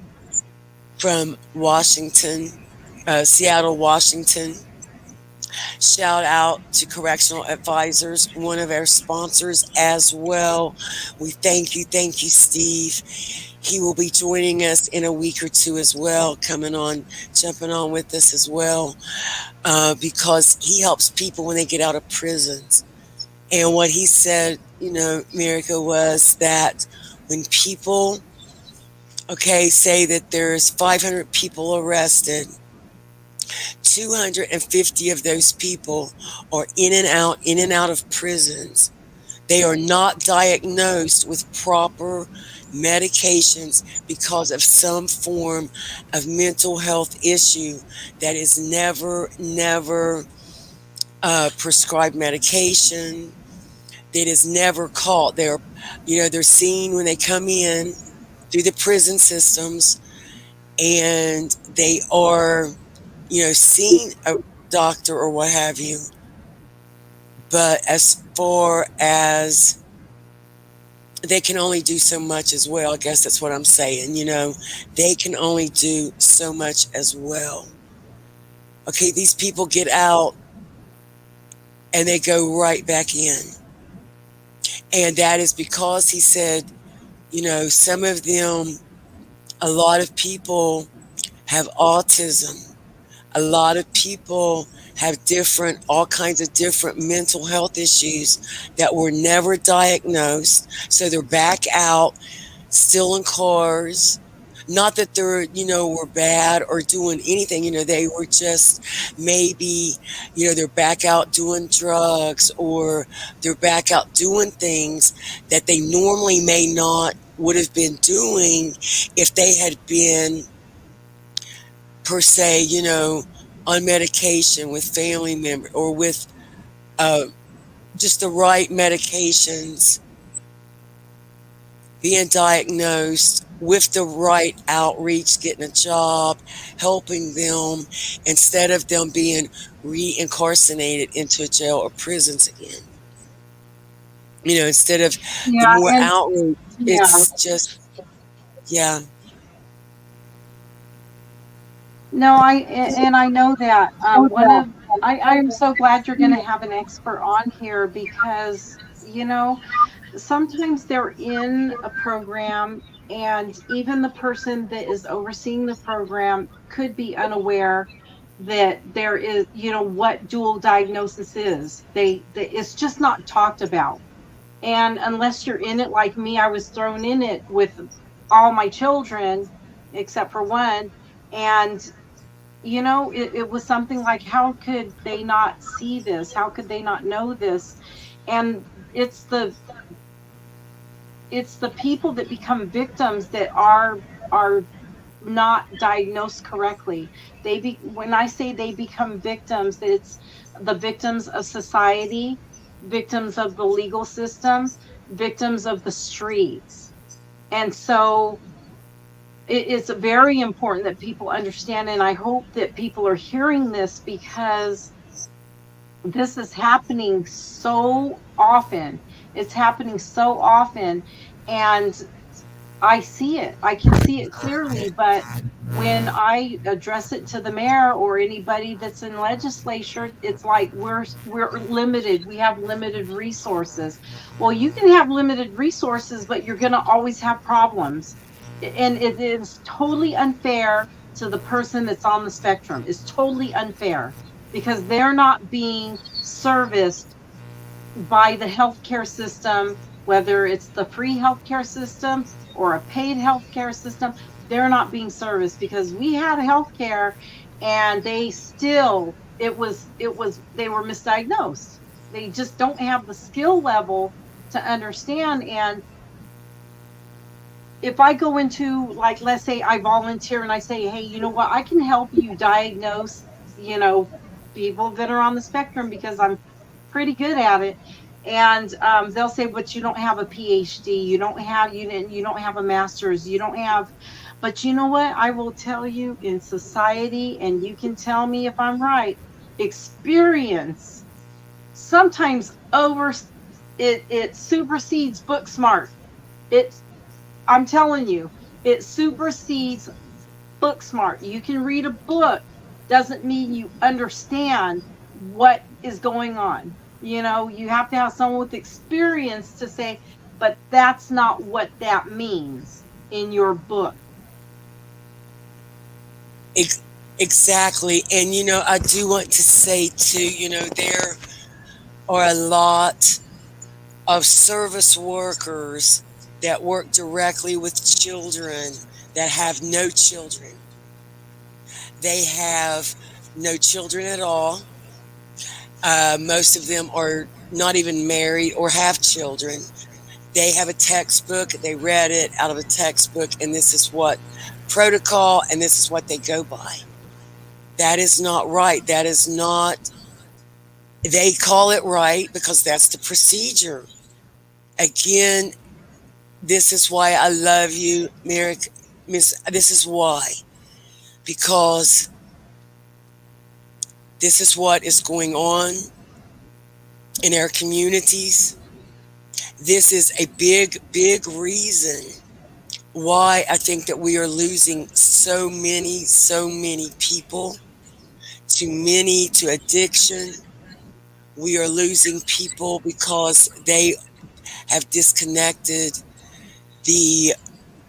from Washington, Seattle, Washington. Shout out to Correctional Advisors, one of our sponsors as well. We thank you, Steve. He will be joining us in a week or two as well, jumping on with us as well, because he helps people when they get out of prisons. And what he said, Merica, was that when people, say that there's 500 people arrested, 250 of those people are in and out of prisons. They are not diagnosed with proper medications because of some form of mental health issue that is never prescribed medication. That is never caught. They're seen when they come in through the prison systems, and they are seeing a doctor or what have you. But as far as they can only do so much as well, I guess that's what I'm saying. They can only do so much as well. Okay, these people get out and they go right back in. And that is because he said, some of them, a lot of people have autism. A lot of people have all kinds of different mental health issues that were never diagnosed. So they're back out, still in cars. Not that they're, were bad or doing anything, they were just maybe, they're back out doing drugs, or they're back out doing things that they normally may not would have been doing if they had been, per se, on medication with family members, or with just the right medications, being diagnosed with the right outreach, getting a job, helping them, instead of them being reincarcerated into jail or prisons again. Instead of the Yeah, more and outreach, yeah, it's just, yeah. no, I know that one of I'm so glad you're going to have an expert on here because, you know, sometimes they're in a program and even the person that is overseeing the program could be unaware that there is, you know, what dual diagnosis is. It's just not talked about. And unless you're in it like me, I was thrown in it with all my children except for one. And you know, it was something like, how could they not see this? How could they not know this? And it's the it's the people that become victims that are not diagnosed correctly. When I say they become victims, it's the victims of society, victims of the legal system, victims of the streets. And so it's very important that people understand, and I hope that people are hearing this because this is happening so often. It's happening so often, and I see it. I can see it clearly, but when I address it to the mayor or anybody that's in legislature, it's like we're limited. We have limited resources. Well, you can have limited resources, but you're going to always have problems. And it is totally unfair to the person that's on the spectrum. It's totally unfair because they're not being serviced by the healthcare system, whether it's the free healthcare system or a paid healthcare system. They're not being serviced because we had healthcare and they still, they were misdiagnosed. They just don't have the skill level to understand. And if I go into, like, let's say I volunteer and I say, hey, you know what, I can help you diagnose, you know, people that are on the spectrum because I'm pretty good at it. And they'll say, but you don't have a PhD, you don't have a master's, you don't have, but you know what? I will tell you in society, and you can tell me if I'm right, experience sometimes it supersedes book smart. It's I'm telling you, it supersedes book smart. You can read a book, doesn't mean you understand what is going on. You know, you have to have someone with experience to say, but that's not what that means in your book. Exactly. And, you know, I do want to say, too, you know, there are a lot of service workers that work directly with children that have no children. They have no children at all. Most of them are not even married or have children. They have a textbook, they read it out of a textbook, and this is what protocol, and this is what they go by. That is not right. That is not, they call it right because that's the procedure. Again, this is why I love you, Merrick. This is why. Because this is what is going on in our communities. This is a big, big reason why I think that we are losing so many people to addiction. We are losing people because they have disconnected the,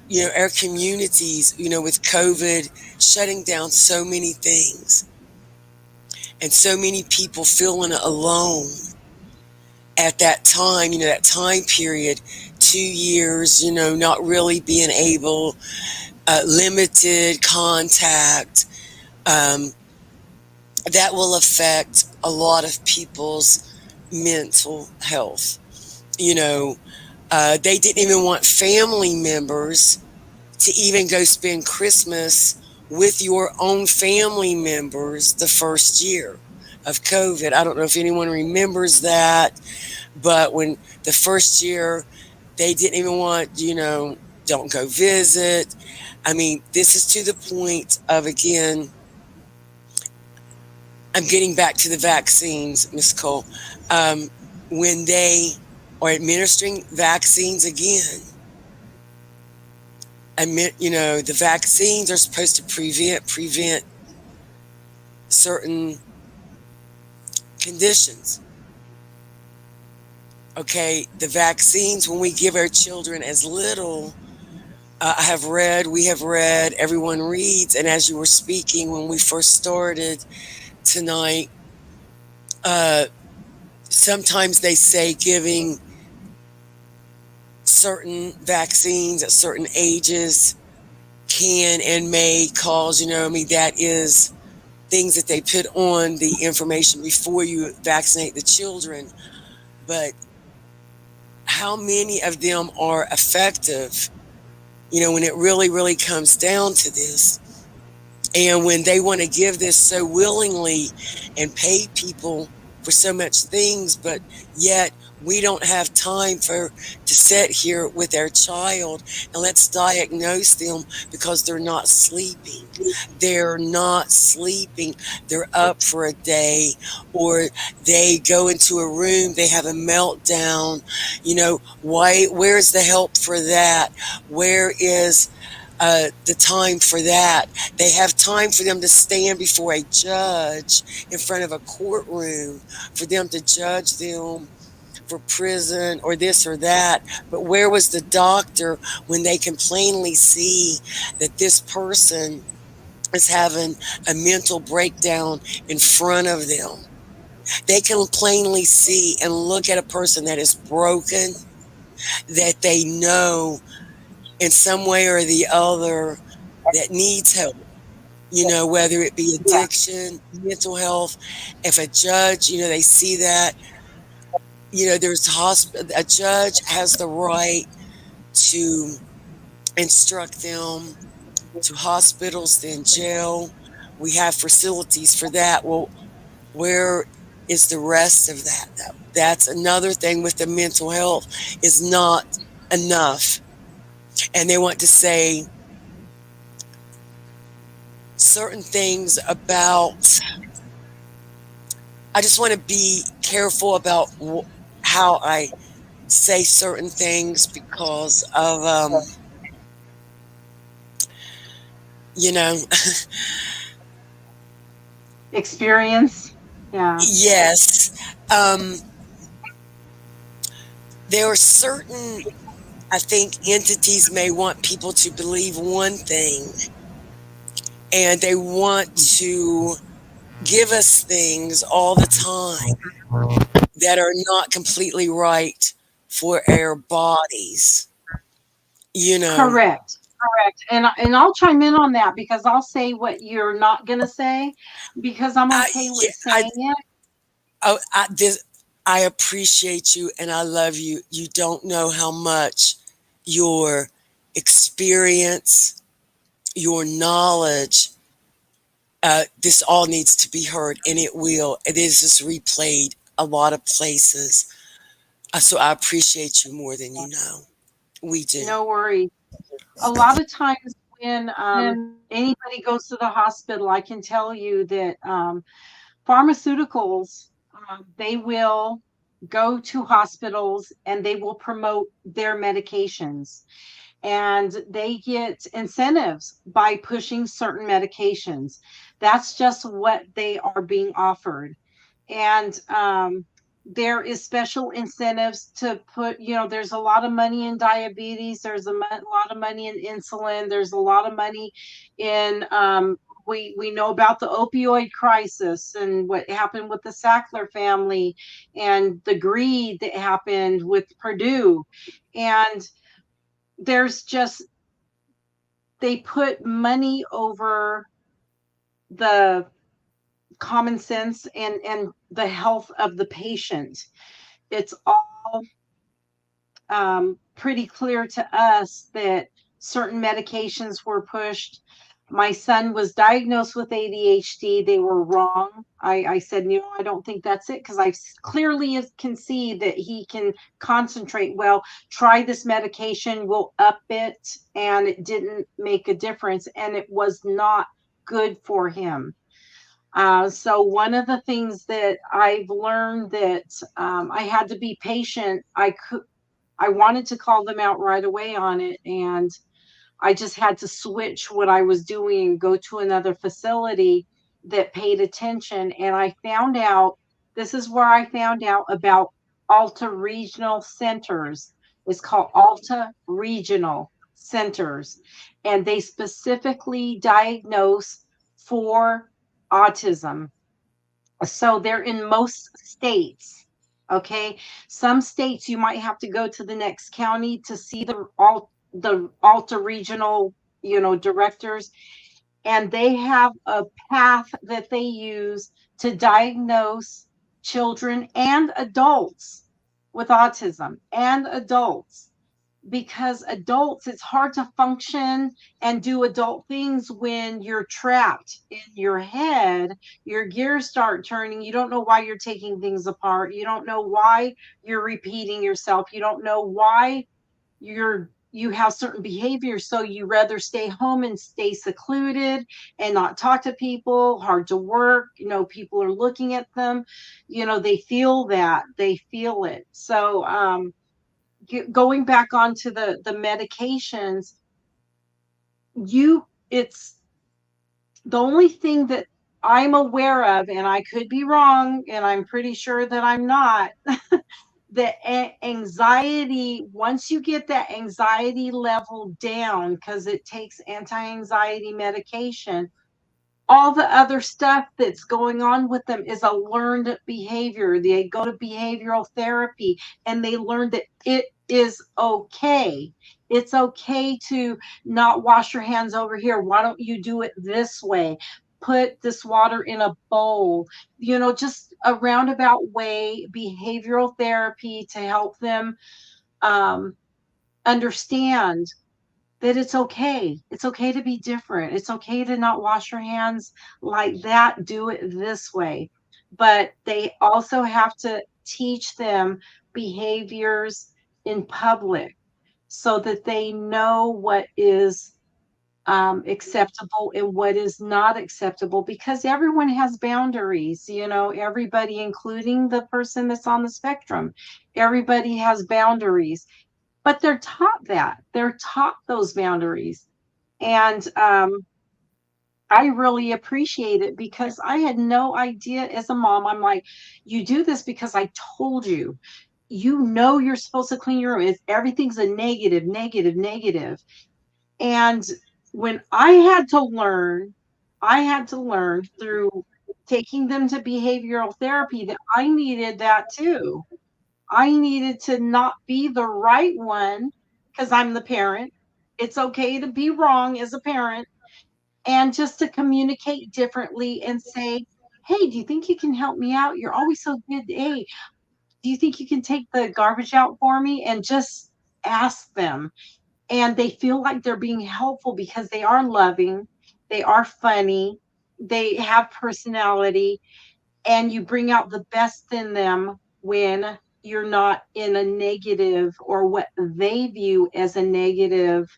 you know, our communities, you know, with COVID shutting down so many things and so many people feeling alone at that time, you know, that time period, 2 years, you know, not really being able, limited contact, that will affect a lot of people's mental health. You know, they didn't even want family members to even go spend Christmas with your own family members the first year of COVID. I don't know if anyone remembers that, but when the first year, they didn't even want, you know, don't go visit. I mean, this is to the point of, again, I'm getting back to the vaccines, Miss Cole. When they are administering vaccines again, you know, the vaccines are supposed to prevent certain conditions. Okay, the vaccines, when we give our children as little, we have read, everyone reads, and as you were speaking when we first started tonight, uh, sometimes they say giving certain vaccines at certain ages can and may cause, that is things that they put on the information before you vaccinate the children. But how many of them are effective, when it really, really comes down to this? And when they want to give this so willingly and pay people for so much things, but yet we don't have time to sit here with our child and let's diagnose them because they're not sleeping. They're not sleeping. They're up for a day, or they go into a room, they have a meltdown. Where's the help for that? Where is the time for that? They have time for them to stand before a judge in front of a courtroom, for them to judge them for prison or this or that. But where was the doctor when they can plainly see that this person is having a mental breakdown in front of them? They can plainly see and look at a person that is broken, that they know in some way or the other that needs help, whether it be Yeah, addiction, mental health. If a judge, they see that, a judge has the right to instruct them to hospitals, then jail. We have facilities for that. Well, where is the rest of that, though? That's another thing with the mental health is not enough. And they want to say certain things about, I just want to be careful about how I say certain things because of, you know, experience. Yeah, yes, um, there are certain, I think entities may want people to believe one thing, and they want to give us things all the time that are not completely right for our bodies, you know. correct, correct. And I'll chime in on that because I'll say what you're not gonna say because I'm I, okay yeah, with saying it. I appreciate you and I love you. You don't know how much your experience, your knowledge, this all needs to be heard, and it will. It is just replayed a lot of places. So I appreciate you more than you know. We do. No worries. A lot of times when anybody goes to the hospital, I can tell you that pharmaceuticals, they will go to hospitals and they will promote their medications. And they get incentives by pushing certain medications. That's just what they are being offered. And there is special incentives to put, there's a lot of money in diabetes, there's lot of money in insulin, there's a lot of money in we know about the opioid crisis and what happened with the Sackler family and the greed that happened with Purdue. And there's just, they put money over the common sense and the health of the patient. It's all pretty clear to us that certain medications were pushed. My son was diagnosed with ADHD. They were wrong. I said, I don't think that's it because I clearly can see that he can concentrate well. Try this medication, we'll up it. And it didn't make a difference. And it was not good for him. So one of the things that I've learned that I had to be patient. I wanted to call them out right away on it, and I just had to switch what I was doing and go to another facility that paid attention. And I found out This is where I found out about Alta Regional Centers. It's called Alta Regional Centers, and they specifically diagnose for autism. So they're in most states. Okay, some states you might have to go to the next county to see the Alta Regional, directors, and they have a path that they use to diagnose children and adults with autism and adults, because adults, it's hard to function and do adult things when you're trapped in your head. Your gears start turning. You don't know why you're taking things apart. You don't know why you're repeating yourself. You don't know why you have certain behaviors, so you rather stay home and stay secluded and not talk to people, hard to work, people are looking at them, they feel it. So going back onto the medications, it's the only thing that I'm aware of, and I could be wrong, and I'm pretty sure that I'm not. The anxiety, once you get that anxiety level down, because it takes anti-anxiety medication, all the other stuff that's going on with them is a learned behavior. They go to behavioral therapy and they learn that it is okay. It's okay to not wash your hands over here. Why don't you do it this way? Put this water in a bowl, just a roundabout way, behavioral therapy to help them understand that it's okay. It's okay to be different. It's okay to not wash your hands like that. Do it this way. But they also have to teach them behaviors in public so that they know what is acceptable and what is not acceptable, because everyone has boundaries, everybody, including the person that's on the spectrum, everybody has boundaries, but they're taught those boundaries. And I really appreciate it, because I had no idea as a mom. I'm like, you do this because I told you, you're supposed to clean your room. Everything's a negative, negative, negative. And when I had to learn through taking them to behavioral therapy that I needed that too. I needed to not be the right one because I'm the parent. It's okay to be wrong as a parent, and just to communicate differently and say, hey, do you think you can help me out? You're always so good. Hey, do you think you can take the garbage out for me? And just ask them. And they feel like they're being helpful because they are loving, they are funny, they have personality, and you bring out the best in them when you're not in a negative, or what they view as a negative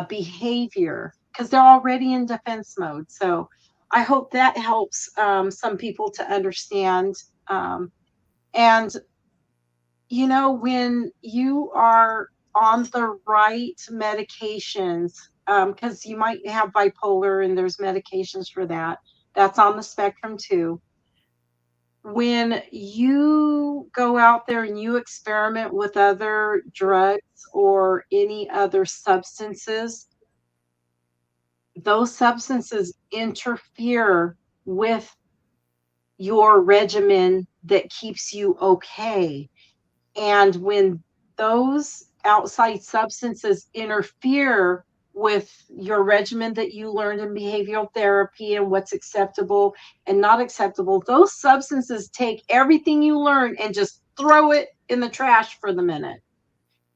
behavior, because they're already in defense mode. So I hope that helps some people to understand. And when you are on the right medications, because you might have bipolar and there's medications for that, that's on the spectrum too. When you go out there and you experiment with other drugs or any other substances, those substances interfere with your regimen that keeps you okay. And when those outside substances interfere with your regimen that you learned in behavioral therapy and what's acceptable and not acceptable, those substances take everything you learn and just throw it in the trash for the minute.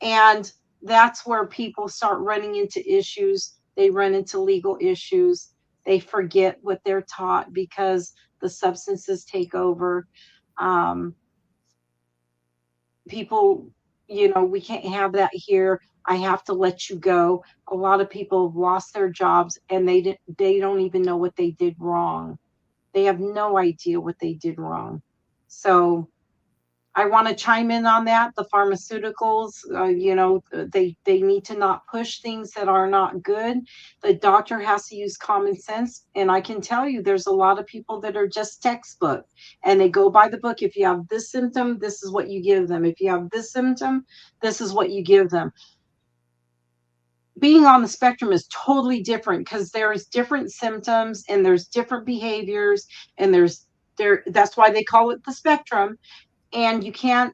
And that's where people start running into issues. They run into legal issues. They forget what they're taught because the substances take over. People, we can't have that here. I have to let you go. A lot of people have lost their jobs and they don't even know what they did wrong. They have no idea what they did wrong. So I want to chime in on that. The pharmaceuticals, they need to not push things that are not good. The doctor has to use common sense. And I can tell you, there's a lot of people that are just textbook and they go by the book. If you have this symptom, this is what you give them. If you have this symptom, this is what you give them. Being on the spectrum is totally different because there's different symptoms and there's different behaviors and that's why they call it the spectrum. And you can't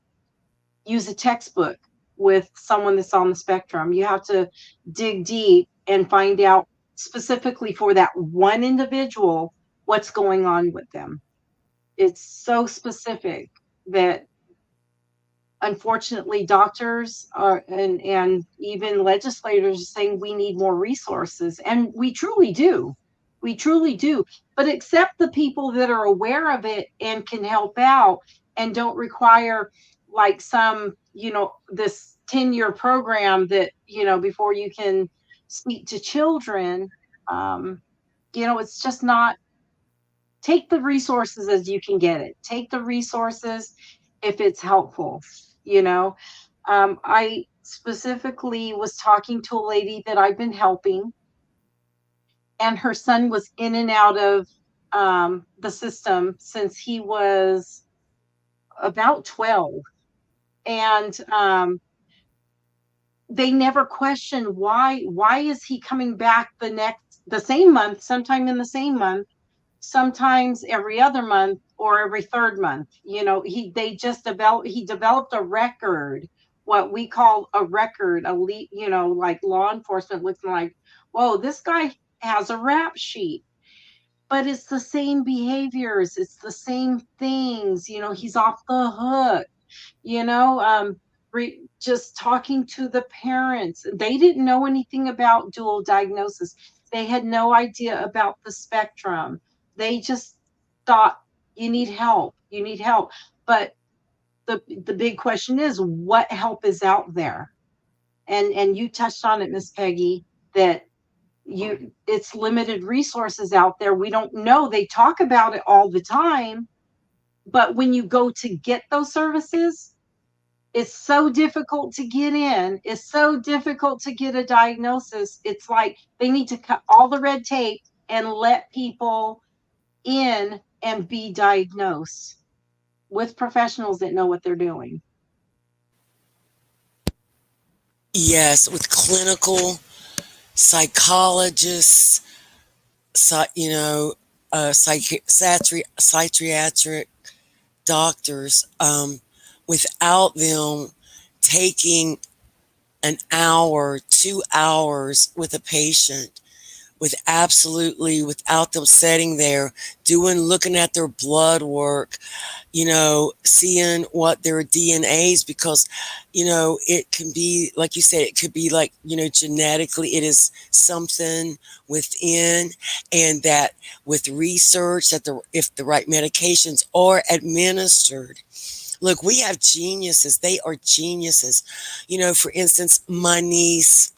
use a textbook with someone that's on the spectrum. You have to dig deep and find out specifically for that one individual what's going on with them. It's so specific that unfortunately doctors are and even legislators are saying we need more resources, and we truly do. But accept the people that are aware of it and can help out and don't require like some this 10-year program that before you can speak to children. It's just not. Take the resources as you can get it. Take the resources if it's helpful. I specifically was talking to a lady that I've been helping, and her son was in and out of the system since he was about 12. And they never questioned why is he coming back the same month, sometime in the same month, sometimes every other month or every third month. He developed a record, what we call a record, like law enforcement looking like, whoa, this guy has a rap sheet. But it's the same behaviors, it's the same things. He's off the hook. Just talking to the parents, they didn't know anything about dual diagnosis. They had no idea about the spectrum. They just thought you need help. But the big question is, what help is out there? And you touched on it, Miss Peggy, that it's limited resources out there. We don't know. They talk about it all the time, but when you go to get those services, it's so difficult to get in. It's so difficult to get a diagnosis. It's like they need to cut all the red tape and let people in and be diagnosed with professionals that know what they're doing. Yes, with clinical psychologists, psychiatric doctors, without them taking an hour, 2 hours with a patient, without them sitting there looking at their blood work, seeing what their DNAs, because, it can be, like you said, it could be like, genetically, it is something within, and that with research that if the right medications are administered. Look, we have geniuses. They are geniuses. For instance, my niece,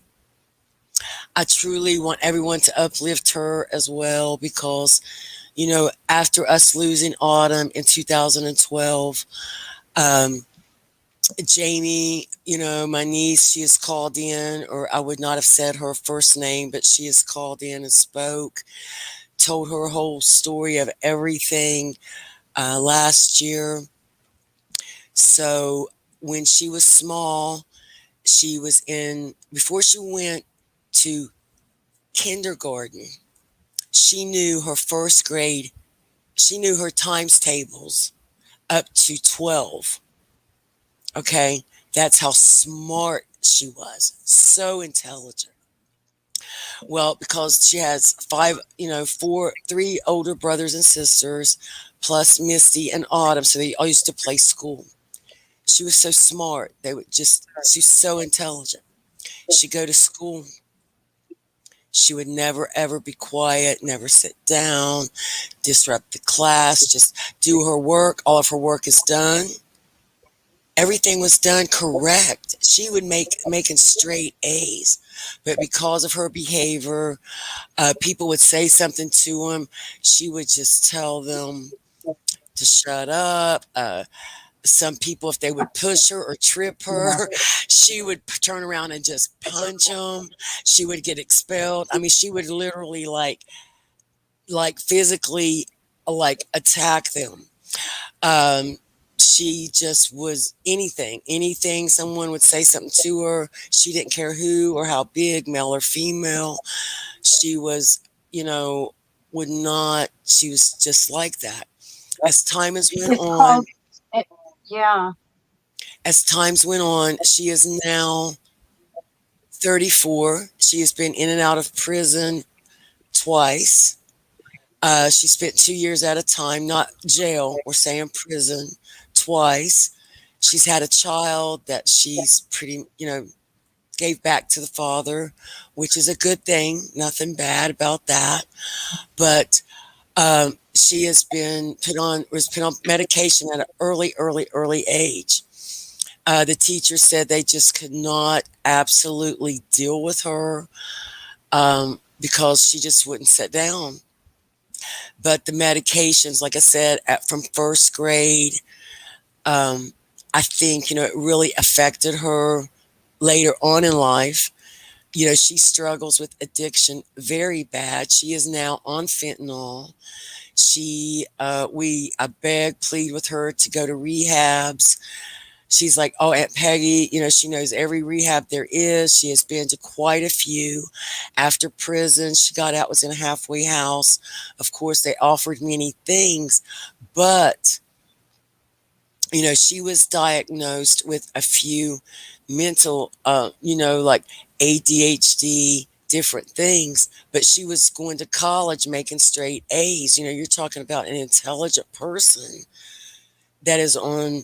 I truly want everyone to uplift her as well because, after us losing Autumn in 2012, Jamie, my niece, she has called in, or I would not have said her first name, but she has called in and spoke, told her whole story of everything last year. So when she was small, before she went to kindergarten, she knew her first grade. She knew her times tables up to 12. Okay. That's how smart she was. So intelligent. Well, because she has three older brothers and sisters, plus Misty and Autumn. So they all used to play school. She was so smart. She's so intelligent. She'd go to school. She would never, ever be quiet, never sit down, disrupt the class, just do her work. All of her work is done. Everything was done correct. She would making straight A's. But because of her behavior, people would say something to him. She would just tell them to shut up. some people, if they would push her or trip her, she would turn around and just punch them. She would get expelled. I mean, she would literally like physically like attack them. Um, she just was anything. Someone would say something to her. She didn't care who or how big, male or female. She was, you know, would not, she was just like that. As time has went It's on, called, yeah. as times went on, she is now 34. She has been in and out of prison twice. She spent 2 years at a time, not jail, we're saying prison, twice. She's had a child that she's pretty, gave back to the father, which is a good thing. Nothing bad about that. But she has been was put on medication at an early age. The teacher said they just could not absolutely deal with her because she just wouldn't sit down. But the medications, like I said, from first grade, I think, it really affected her later on in life. She struggles with addiction very bad. She is now on fentanyl. I beg, plead with her to go to rehabs. She's like, oh, Aunt Peggy, she knows every rehab there is. She has been to quite a few. After prison, she got out, was in a halfway house. Of course, they offered many things, but, she was diagnosed with a few mental, like ADHD, different things, but she was going to college making straight A's. You're talking about an intelligent person that is on,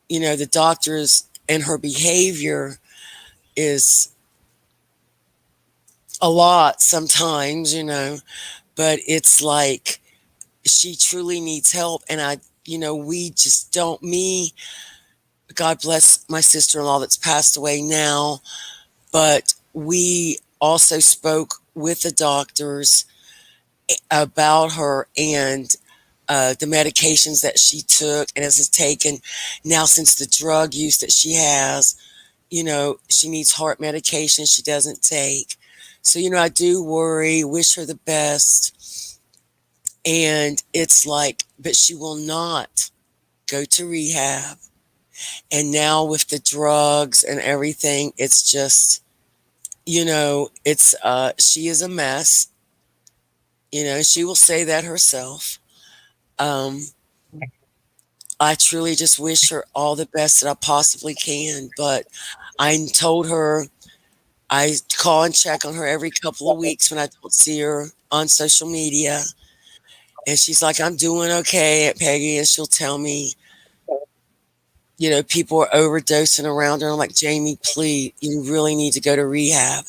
the doctors, and her behavior is a lot sometimes, but it's like she truly needs help. And we just don't, God bless my sister-in-law that's passed away now, but we also spoke with the doctors about her and the medications that she took and has taken. Now, since the drug use that she has, she needs heart medication she doesn't take. So, I do worry, wish her the best. And it's like, but she will not go to rehab. And now with the drugs and everything, it's just, she is a mess. She will say that herself. I truly just wish her all the best that I possibly can. But I told her I call and check on her every couple of weeks when I don't see her on social media. And she's like, I'm doing okay, Aunt Peggy. And she'll tell me, people are overdosing around her. I'm like, Jamie, please, you really need to go to rehab.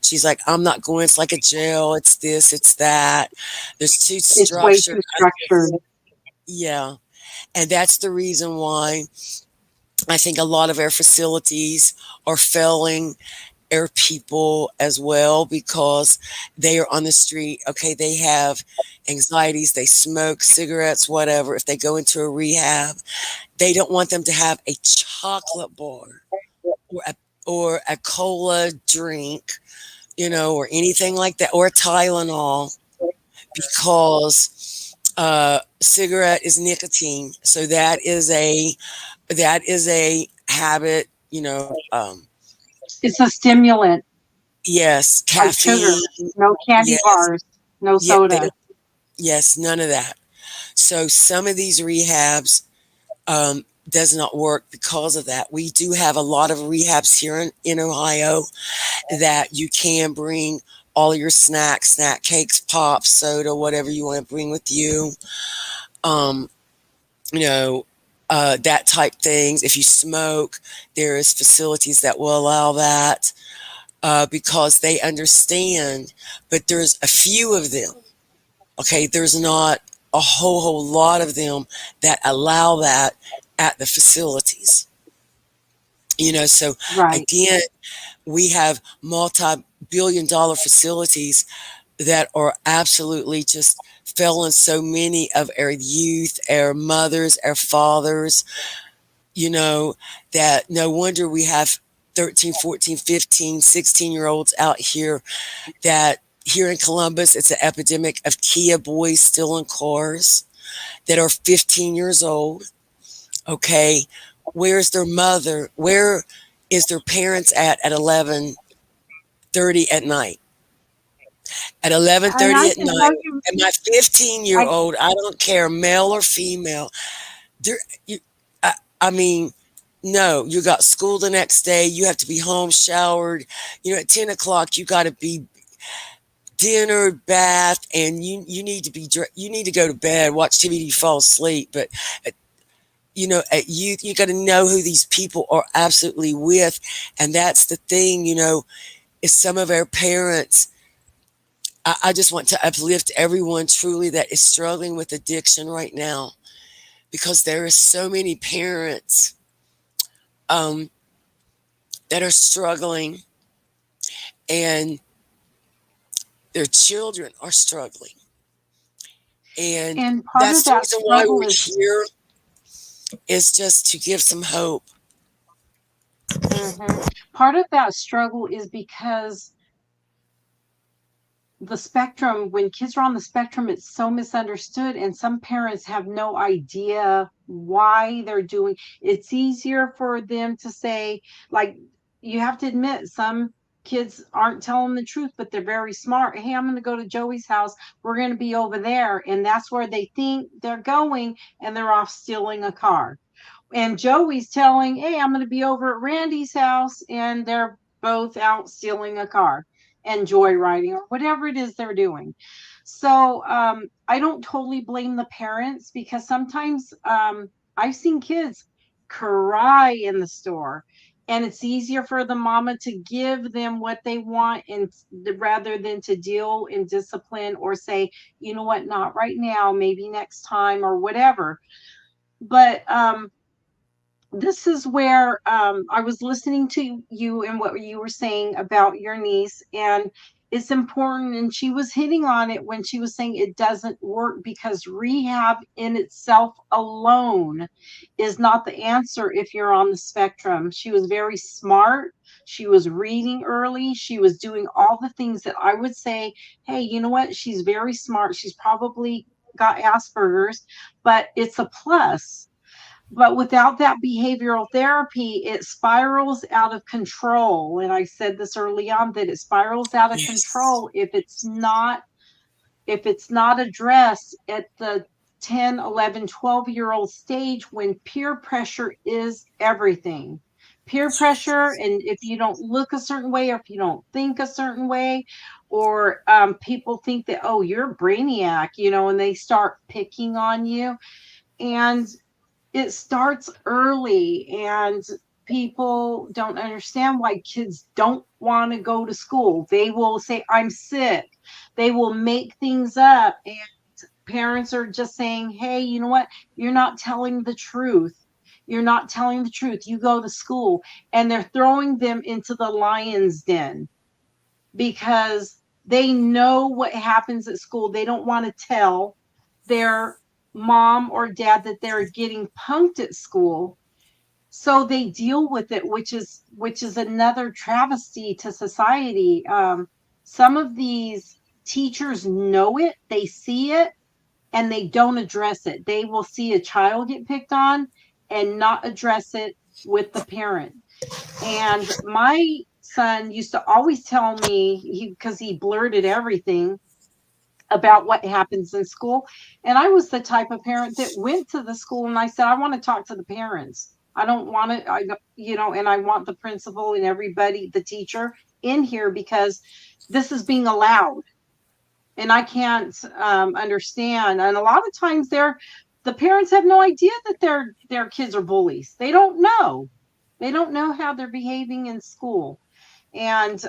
She's like, I'm not going. It's like a jail. It's this, it's that. There's too It's way structured. too structured. Yeah. And that's the reason why I think a lot of our facilities are failing our people as well, because they are on the street. Okay, they have anxieties, they smoke cigarettes, whatever. If they go into a rehab, they don't want them to have a chocolate bar or a cola drink, or anything like that, or a Tylenol, because cigarette is nicotine. So that is a habit, It's a stimulant, yes, like sugar. caffeine. No candy Yes. bars, no Yeah, soda. yes, none of that. So some of these rehabs does not work because of that. We do have a lot of rehabs here in Ohio that you can bring all your snacks, snack cakes, pops, soda, whatever you want to bring with you. Um, you know, that type things. If you smoke, there is facilities that will allow that because they understand. But there's a few of them. Okay, there's not a whole lot of them that allow that at the facilities. So Right. again, we have multi-billion-dollar facilities that are absolutely just failing so many of our youth, our mothers, our fathers. you know, that no wonder we have 13, 14, 15, 16-year-olds out here that here in Columbus, it's an epidemic of Kia boys stealing cars that are 15 years old. Okay. Where's their mother? Where is their parents at 11:30 at night? At And 11:30 I at can tell night, you, and my 15 year I old, I don't care, male or female, there, you, I mean, no, you got school the next day. You have to be home, showered. At 10 o'clock, you got to be dinner, bath, and you need to you need to go to bed, watch TV, fall asleep. But at youth, you got to know who these people are absolutely with, and that's the thing. Is some of our parents. I just want to uplift everyone truly that is struggling with addiction right now, because there are so many parents um, that are struggling, and their children are struggling. And and part of that's the that reason why struggle we're is here, is just to give some hope. mhm. Part of that struggle is because the spectrum, when kids are on the spectrum, it's so misunderstood, and some parents have no idea why they're doing. It's easier for them to say, like, you have to admit, some kids aren't telling the truth, but they're very smart. Hey, I'm going to go to Joey's house, we're going to be over there, and that's where they think they're going, and they're off stealing a car. And Joey's telling, hey, I'm going to be over at Randy's house, and they're both out stealing a car and joyriding or whatever it is they're doing. So I don't totally blame the parents, because sometimes I've seen kids cry in the store, and it's easier for the mama to give them what they want, and rather than to deal in discipline or say, you know what, not right now, maybe next time or whatever. But this is where I was listening to you and what you were saying about your niece, and it's important. And she was hitting on it when she was saying it doesn't work because rehab in itself alone is not the answer if you're on the spectrum. She was very smart. She was reading early. She was doing all the things that I would say, hey, you know what? She's very smart. She's probably got Asperger's, but it's a plus. But without that behavioral therapy, it spirals out of control. And I said this early on, that it spirals out of Yes. control if it's not addressed at the 10, 11, 12-year-old stage, when peer pressure is everything. Peer pressure, and if you don't look a certain way, or if you don't think a certain way, or people think that, oh, you're a brainiac, and they start picking on you. And it starts early, and people don't understand why kids don't want to go to school. They will say, I'm sick. They will make things up, and parents are just saying, hey, you know what, you're not telling the truth. You're not telling the truth. You go to school. And they're throwing them into the lion's den, because they know what happens at school. They don't want to tell their mom or dad that they're getting punked at school, so they deal with it, which is another travesty to society. Some of these teachers know it, they see it, and they don't address it. They will see a child get picked on and not address it with the parent. And my son used to always tell me, because he blurted everything about what happens in school. And I was the type of parent that went to the school, and I said, I want to talk to the parents. I don't want to, and I want the principal and everybody, the teacher, in here, because this is being allowed. And I can't understand. And a lot of times the parents have no idea that their kids are bullies. They don't know. They don't know how they're behaving in school. And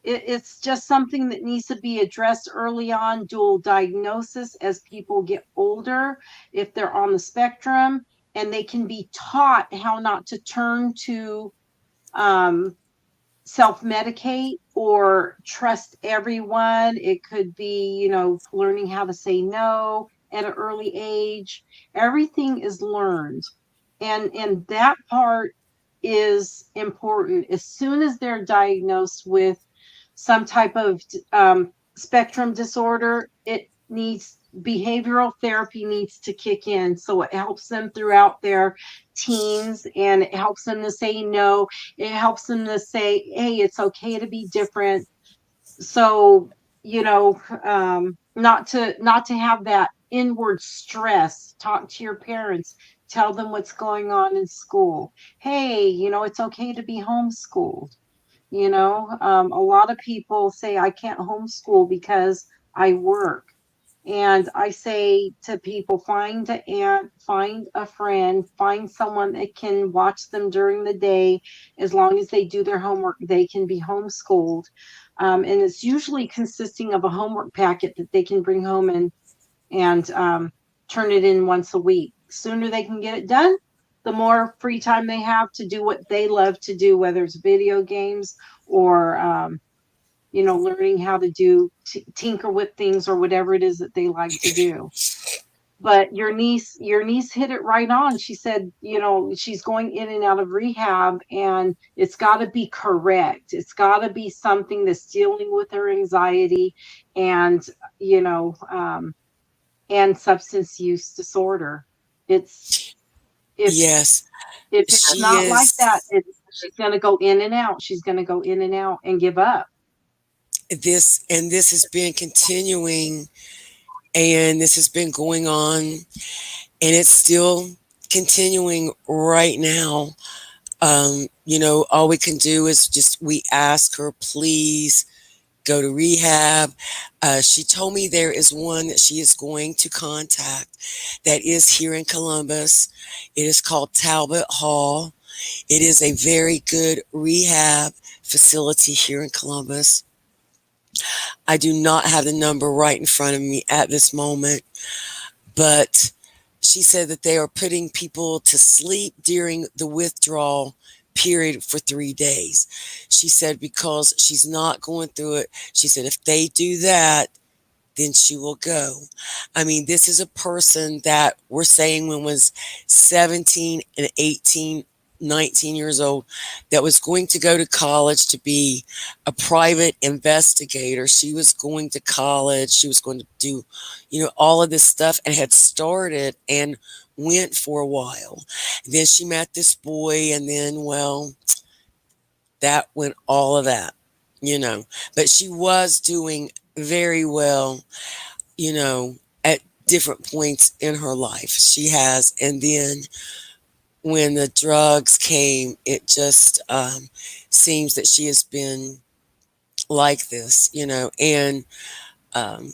it's just something that needs to be addressed early on. Dual diagnosis as people get older, if they're on the spectrum, and they can be taught how not to turn to self-medicate or trust everyone. It could be, learning how to say no at an early age. Everything is learned. And that part is important. As soon as they're diagnosed with some type of spectrum disorder, it needs behavioral therapy needs to kick in, so it helps them throughout their teens, and it helps them to say no. It helps them to say, hey, it's okay to be different. So, not to have that inward stress. Talk to your parents, tell them what's going on in school. Hey, it's okay to be homeschooled. A lot of people say I can't homeschool because I work. And I say to people, find an aunt, find a friend, find someone that can watch them during the day. As long as they do their homework, they can be homeschooled. And it's usually consisting of a homework packet that they can bring home and turn it in once a week. Sooner they can get it done, the more free time they have to do what they love to do, whether it's video games or learning how to do tinker with things or whatever it is that they like to do. But your niece hit it right on. She said, she's going in and out of rehab, and it's got to be correct. It's got to be something that's dealing with her anxiety and you know and substance use disorder. It's if Yes, if it's she not like that, is. she's going to go in and out. She's going to go in and out and give up. This has been continuing, and this has been going on, and it's still continuing right now. All we can do is just we ask her, please go to rehab. She told me there is one that she is going to contact that is here in Columbus. It is called Talbot Hall. It is a very good rehab facility here in Columbus. I do not have the number right in front of me at this moment, but she said that they are putting people to sleep during the withdrawal period for 3 days. She said because she's not going through it, she said if they do that, then she will go. I mean, this is a person that we're saying when was 17 and 18, 19 years old, that was going to go to college to be a private investigator. She was going to college. She was going to do, all of this stuff, and had started and went for a while. And then she met this boy, and then, well, that went all of that, But she was doing very well, at different points in her life. She has. And then when the drugs came, it just seems that she has been like this, and um,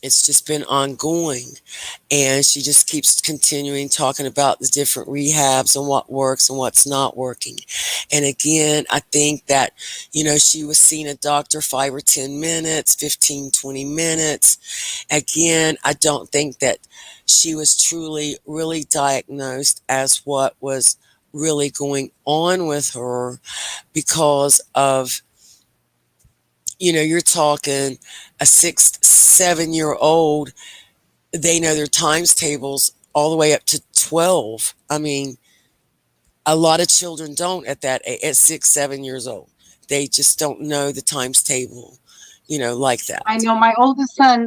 it's just been ongoing. And she just keeps continuing talking about the different rehabs and what works and what's not working. And again, I think that, she was seeing a doctor 5 or 10 minutes, 15, 20 minutes. Again, I don't think that she was truly, really diagnosed as what was really going on with her because of, you're talking a 6, 7-year old, they know their times tables all the way up to 12. I mean, a lot of children don't at 6, 7 years old. They just don't know the times table, like I that. know my oldest son,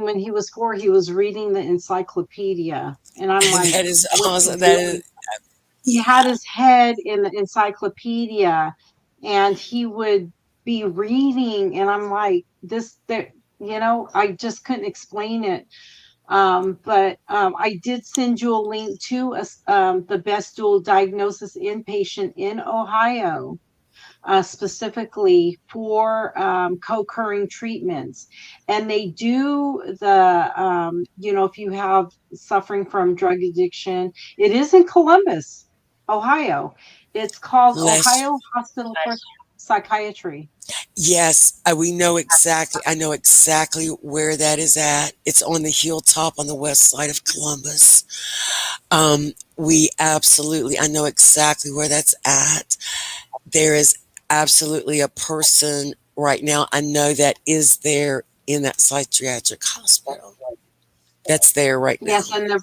when he was 4, he was reading the encyclopedia. And I'm like, That is what are you awesome. That is, doing? He had yeah. his head in the encyclopedia, and he would be reading, and I'm like, this there, I just couldn't explain it. But I did send you a link to the best dual diagnosis inpatient in Ohio, specifically for co-occurring treatments. And they do if you have suffering from drug addiction, it is in Columbus, Ohio. It's called Bless. Ohio Hospital for Psychiatry. Yes, we know exactly. I know exactly where that is at. It's on the hilltop on the west side of Columbus. We absolutely, I know exactly where that's at. There is absolutely a person right now I know that is there in that psychiatric hospital. that's there right now. Yes, and they're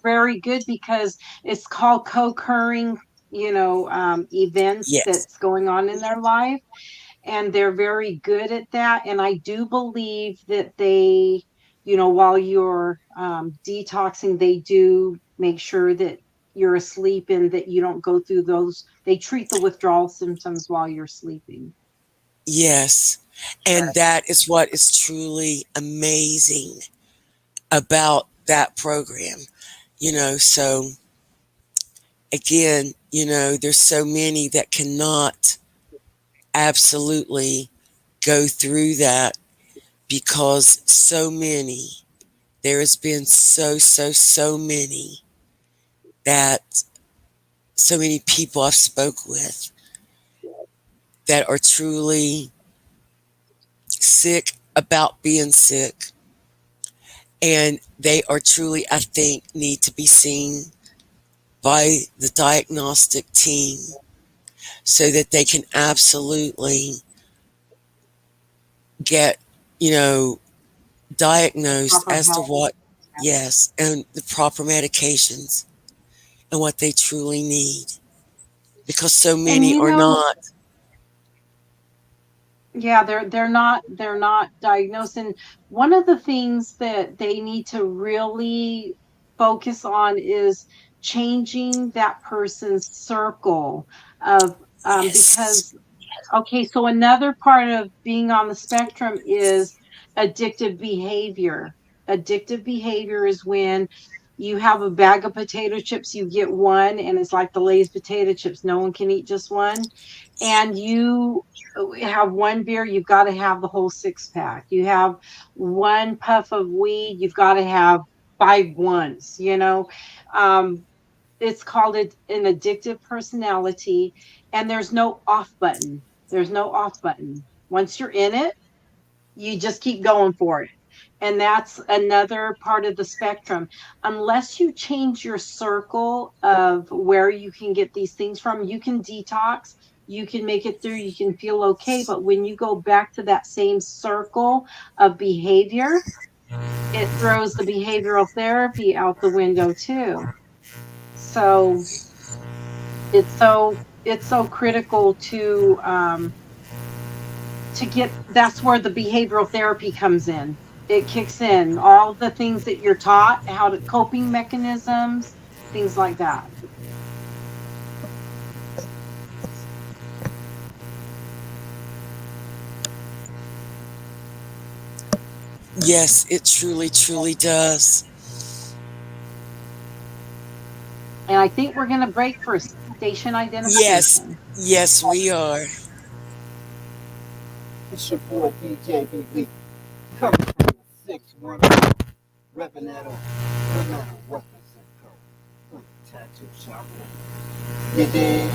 very good because it's called co-occurring, events Yes. that's going on in their life, and they're very good at that. And I do believe that they, while you're detoxing, they do make sure that you're asleep and that you don't go through those. They treat the withdrawal symptoms while you're sleeping. Yes. And that is what is truly amazing about that program. So again, there's so many that cannot absolutely go through that because there has been so many that so many people I've spoke with that are truly sick about being sick, and they are truly, I think, need to be seen by the diagnostic team so that they can absolutely get, you know, diagnosed Proper as to help. what, yes, and the proper medications and what they truly need, because so And many are not. yeah, they're not diagnosed. And one of the things that they need to really focus on is changing that person's circle of Yes, because okay, so another part of being on the spectrum is addictive behavior. Addictive behavior is when you have a bag of potato chips, you get one, and it's like the Lay's potato chips. No one can eat just one. And you have one beer, you've got to have the whole six pack. You have one puff of weed, you've got to have five ones. Um, it's called an addictive personality, and there's no off button. There's no off button. Once you're in it, you just keep going for it. And that's another part of the spectrum. Unless you change your circle of where you can get these things from, you can detox, you can make it through, you can feel okay. But when you go back to that same circle of behavior, it throws the behavioral therapy out the window too. So it's so critical to get. That's where the behavioral therapy comes in. It kicks in all the things that you're taught, how to coping mechanisms, things like that. yes, it truly, truly does. And I think we're going to break for station Yes, identification. yes, we are. It's your boy DJ B. Coming from the 6-1, repping that on. No matter what the zip code. On the tattoo shop. You dig?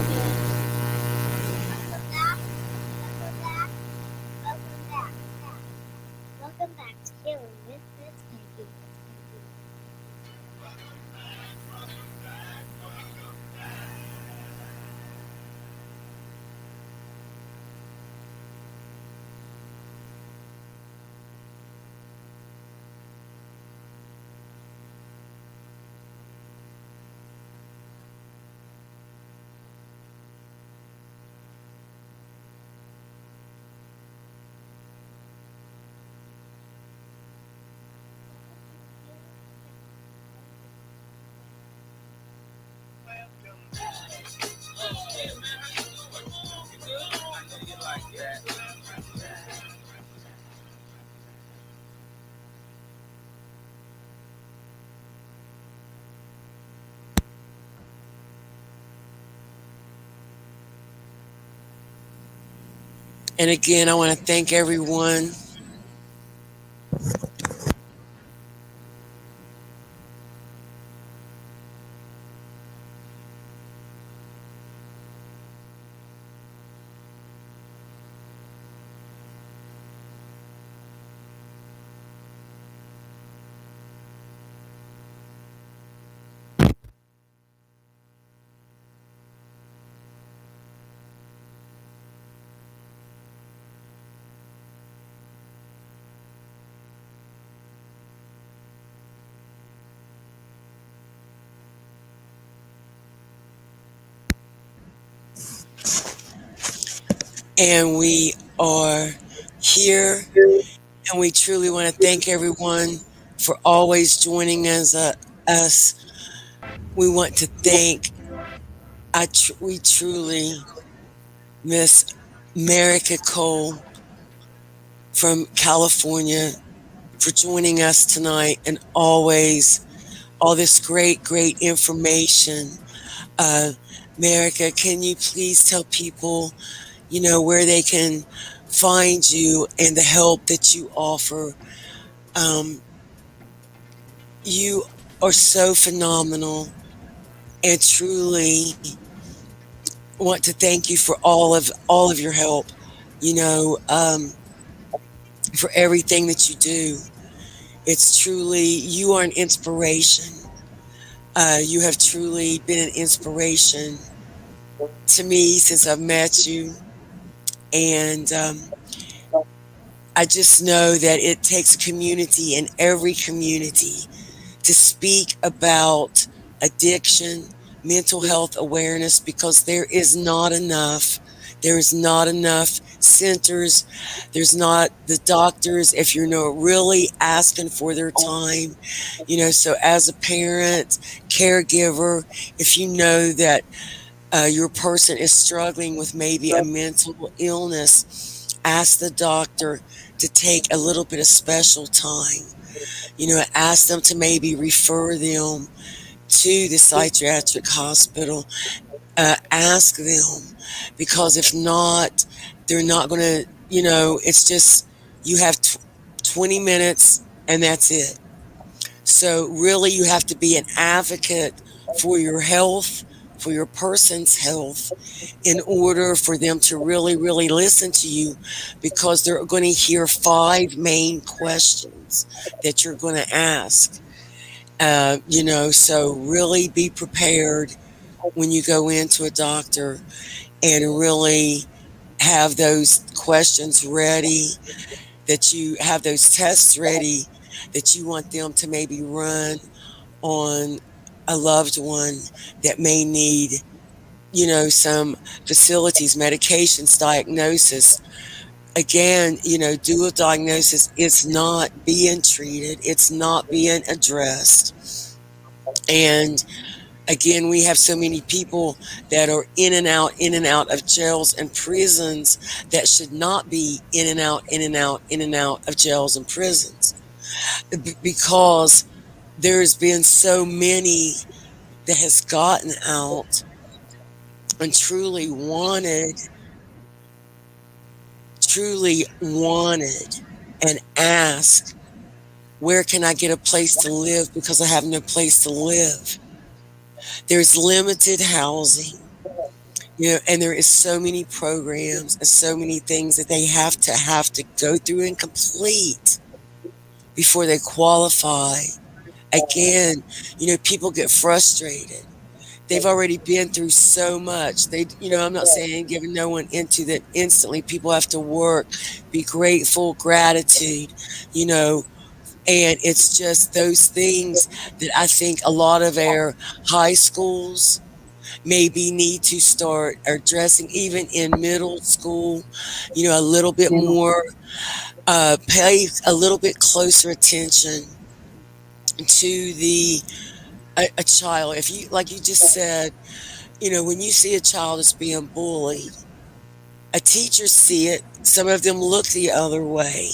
Welcome back to Healing with Miss Peggy. And again, I want to thank everyone. and we are here, and we truly want to thank everyone for always joining us. We want to thank, we truly miss America Cole from California for joining us tonight, and always all this great information. Uh, America, can you please tell people, where they can find you and the help that you offer? Um, you are so phenomenal, and truly want to thank you for all of your help. You know, for everything that you do. It's truly, you are an inspiration. You have truly been an inspiration to me since I've met you. And I just know that it takes a community, in every community, to speak about addiction, mental health awareness, because there is not enough. There is not enough centers. There's not the doctors, if you're not really asking for their time. So as a parent, caregiver, if you know that your person is struggling with maybe a mental illness, ask the doctor to take a little bit of special time. Ask them to maybe refer them to the psychiatric hospital. Ask them, because if not, they're not going to, it's just, you have 20 minutes and that's it. So really, you have to be an advocate for your health, for your person's health, in order for them to really listen to you, because they're going to hear 5 main questions that you're going to ask. So really be prepared when you go into a doctor, and really have those questions ready, that you have those tests ready, that you want them to maybe run on a loved one that may need, some facilities, medications, diagnosis. Again, dual diagnosis is not being treated, it's not being addressed. And again, we have so many people that are in and out of jails and prisons, that should not be in and out of jails and prisons, because there's been so many that has gotten out and truly wanted and asked, where can I get a place to live, because I have no place to live. There's limited housing, and there is so many programs and so many things that they have to go through and complete before they qualify. Again, people get frustrated. They've already been through so much. I'm not saying giving no one into that instantly. People have to work, be grateful, gratitude, you know, and it's just those things that I think a lot of our high schools maybe need to start addressing, even in middle school, a little bit more, pay a little bit closer attention to a child. If you, like you just said, when you see a child that's being bullied, a teacher see it. Some of them look the other way.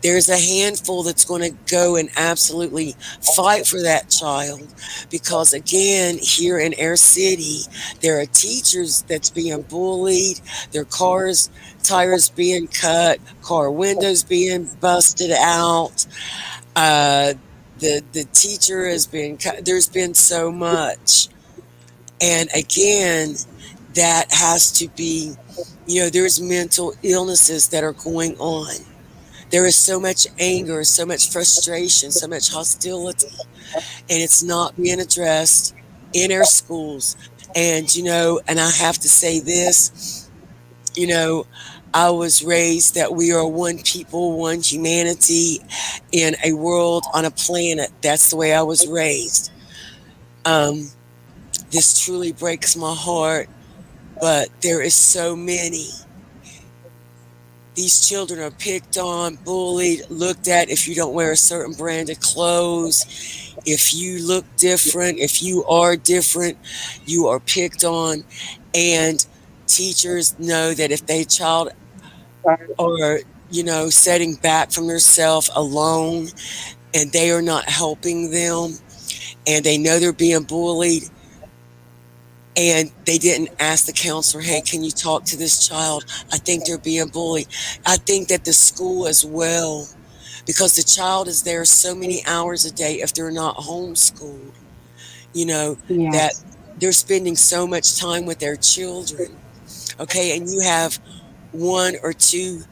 There's a handful that's going to go and absolutely fight for that child, because again, here in our city, there are teachers that's being bullied, their cars tires being cut, car windows being busted out. Uh, the teacher has been cut. There's been so much. And again, that has to be, there's mental illnesses that are going on. There is so much anger, so much frustration, so much hostility, and it's not being addressed in our schools. And, and I have to say this, you know, I was raised that we are one people, one humanity in a world, on a planet. That's the way I was raised. Um, this truly breaks my heart, but there is so many These children are picked on, bullied, looked at if you don't wear a certain brand of clothes, if you look different, if you are different, you are picked on. And teachers know that if they child are, setting back from themselves alone and they are not helping them and they know they're being bullied and they didn't ask the counselor, hey, can you talk to this child? I think they're being bullied. I think that the school as well, because the child is there so many hours a day if they're not homeschooled, you know, that Yes. they're spending so much time with their children. Okay. And you have one or two,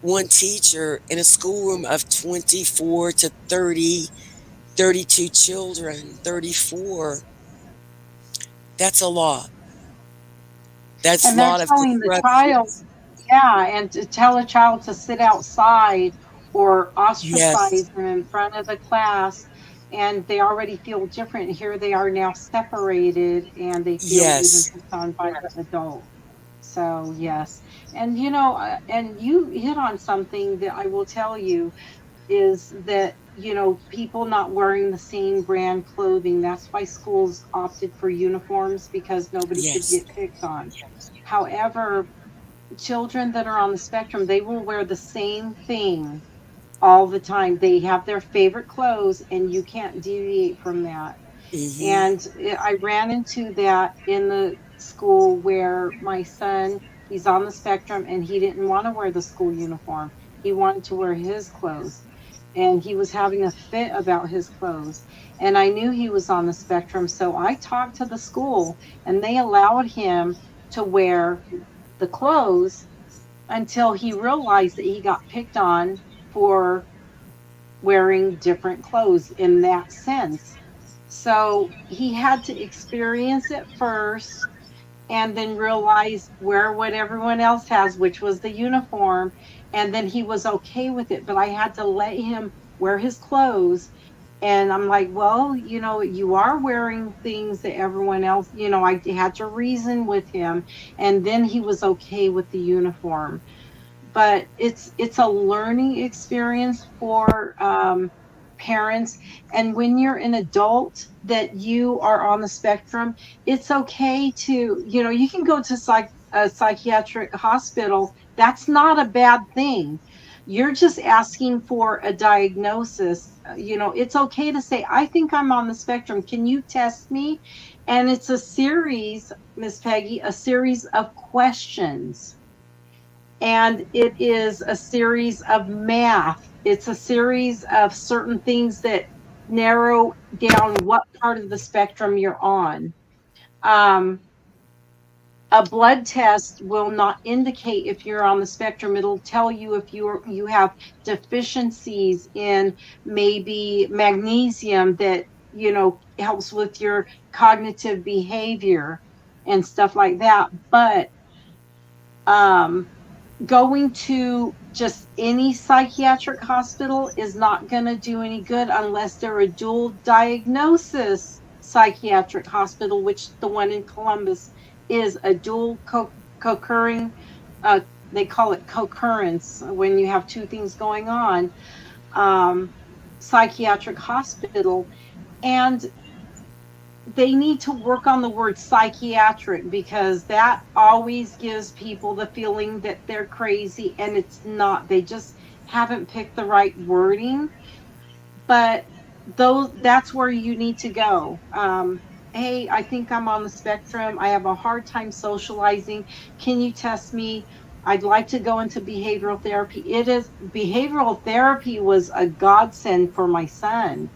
one teacher in a schoolroom of 24 to 30, 32 children, 34. That's a lot. That's a And they're lot of telling the child, disruptions. yeah, and to tell a child to sit outside or Yes. ostracize them in front of the class, and they already feel different. Here they are now separated, and they feel even Yes. picked on by the adult. So, yes. And and you hit on something that I will tell you is that, people not wearing the same brand clothing. That's why schools opted for uniforms because nobody could Yes. get picked on. However, children that are on the spectrum, they will wear the same thing all the time. They have their favorite clothes, and you can't deviate from that. Hmm. And I ran into that in the school where my son, he's on the spectrum, and he didn't want to wear the school uniform. He wanted to wear his clothes, and he was having a fit about his clothes. And I knew he was on the spectrum, so I talked to the school, and they allowed him to wear the clothes until he realized that he got picked on for wearing different clothes in that sense. So he had to experience it first and then realize wear what everyone else has, which was the uniform. And then he was okay with it. But I had to let him wear his clothes. And I'm like, well, you are wearing things that everyone else, I had to reason with him. And then he was okay with the uniform. But it's a learning experience for parents. And when you're an adult that you are on the spectrum, it's okay to, you can go to a psychiatric hospital. That's not a bad thing. You're just asking for a diagnosis. It's okay to say, I think I'm on the spectrum, can you test me? And it's a series, Miss Peggy, a series of questions, and it is a series of math. It's a series of certain things that narrow down what part of the spectrum you're on. Um, a blood test will not indicate if you're on the spectrum. It'll tell you if you have deficiencies in maybe magnesium that helps with your cognitive behavior and stuff like that. But um, going to just any psychiatric hospital is not going to do any good unless they're a dual diagnosis psychiatric hospital, which the one in Columbus is a dual co-occurring, uh, they call it concurrence when you have two things going on, um, psychiatric hospital. And they need to work on the word psychiatric because that always gives people the feeling that they're crazy, and it's not. They just haven't picked the right wording. But that's where you need to go. Hey, I think I'm on the spectrum. I have a hard time socializing. Can you test me? I'd like to go into behavioral therapy. Behavioral therapy was a godsend for my son.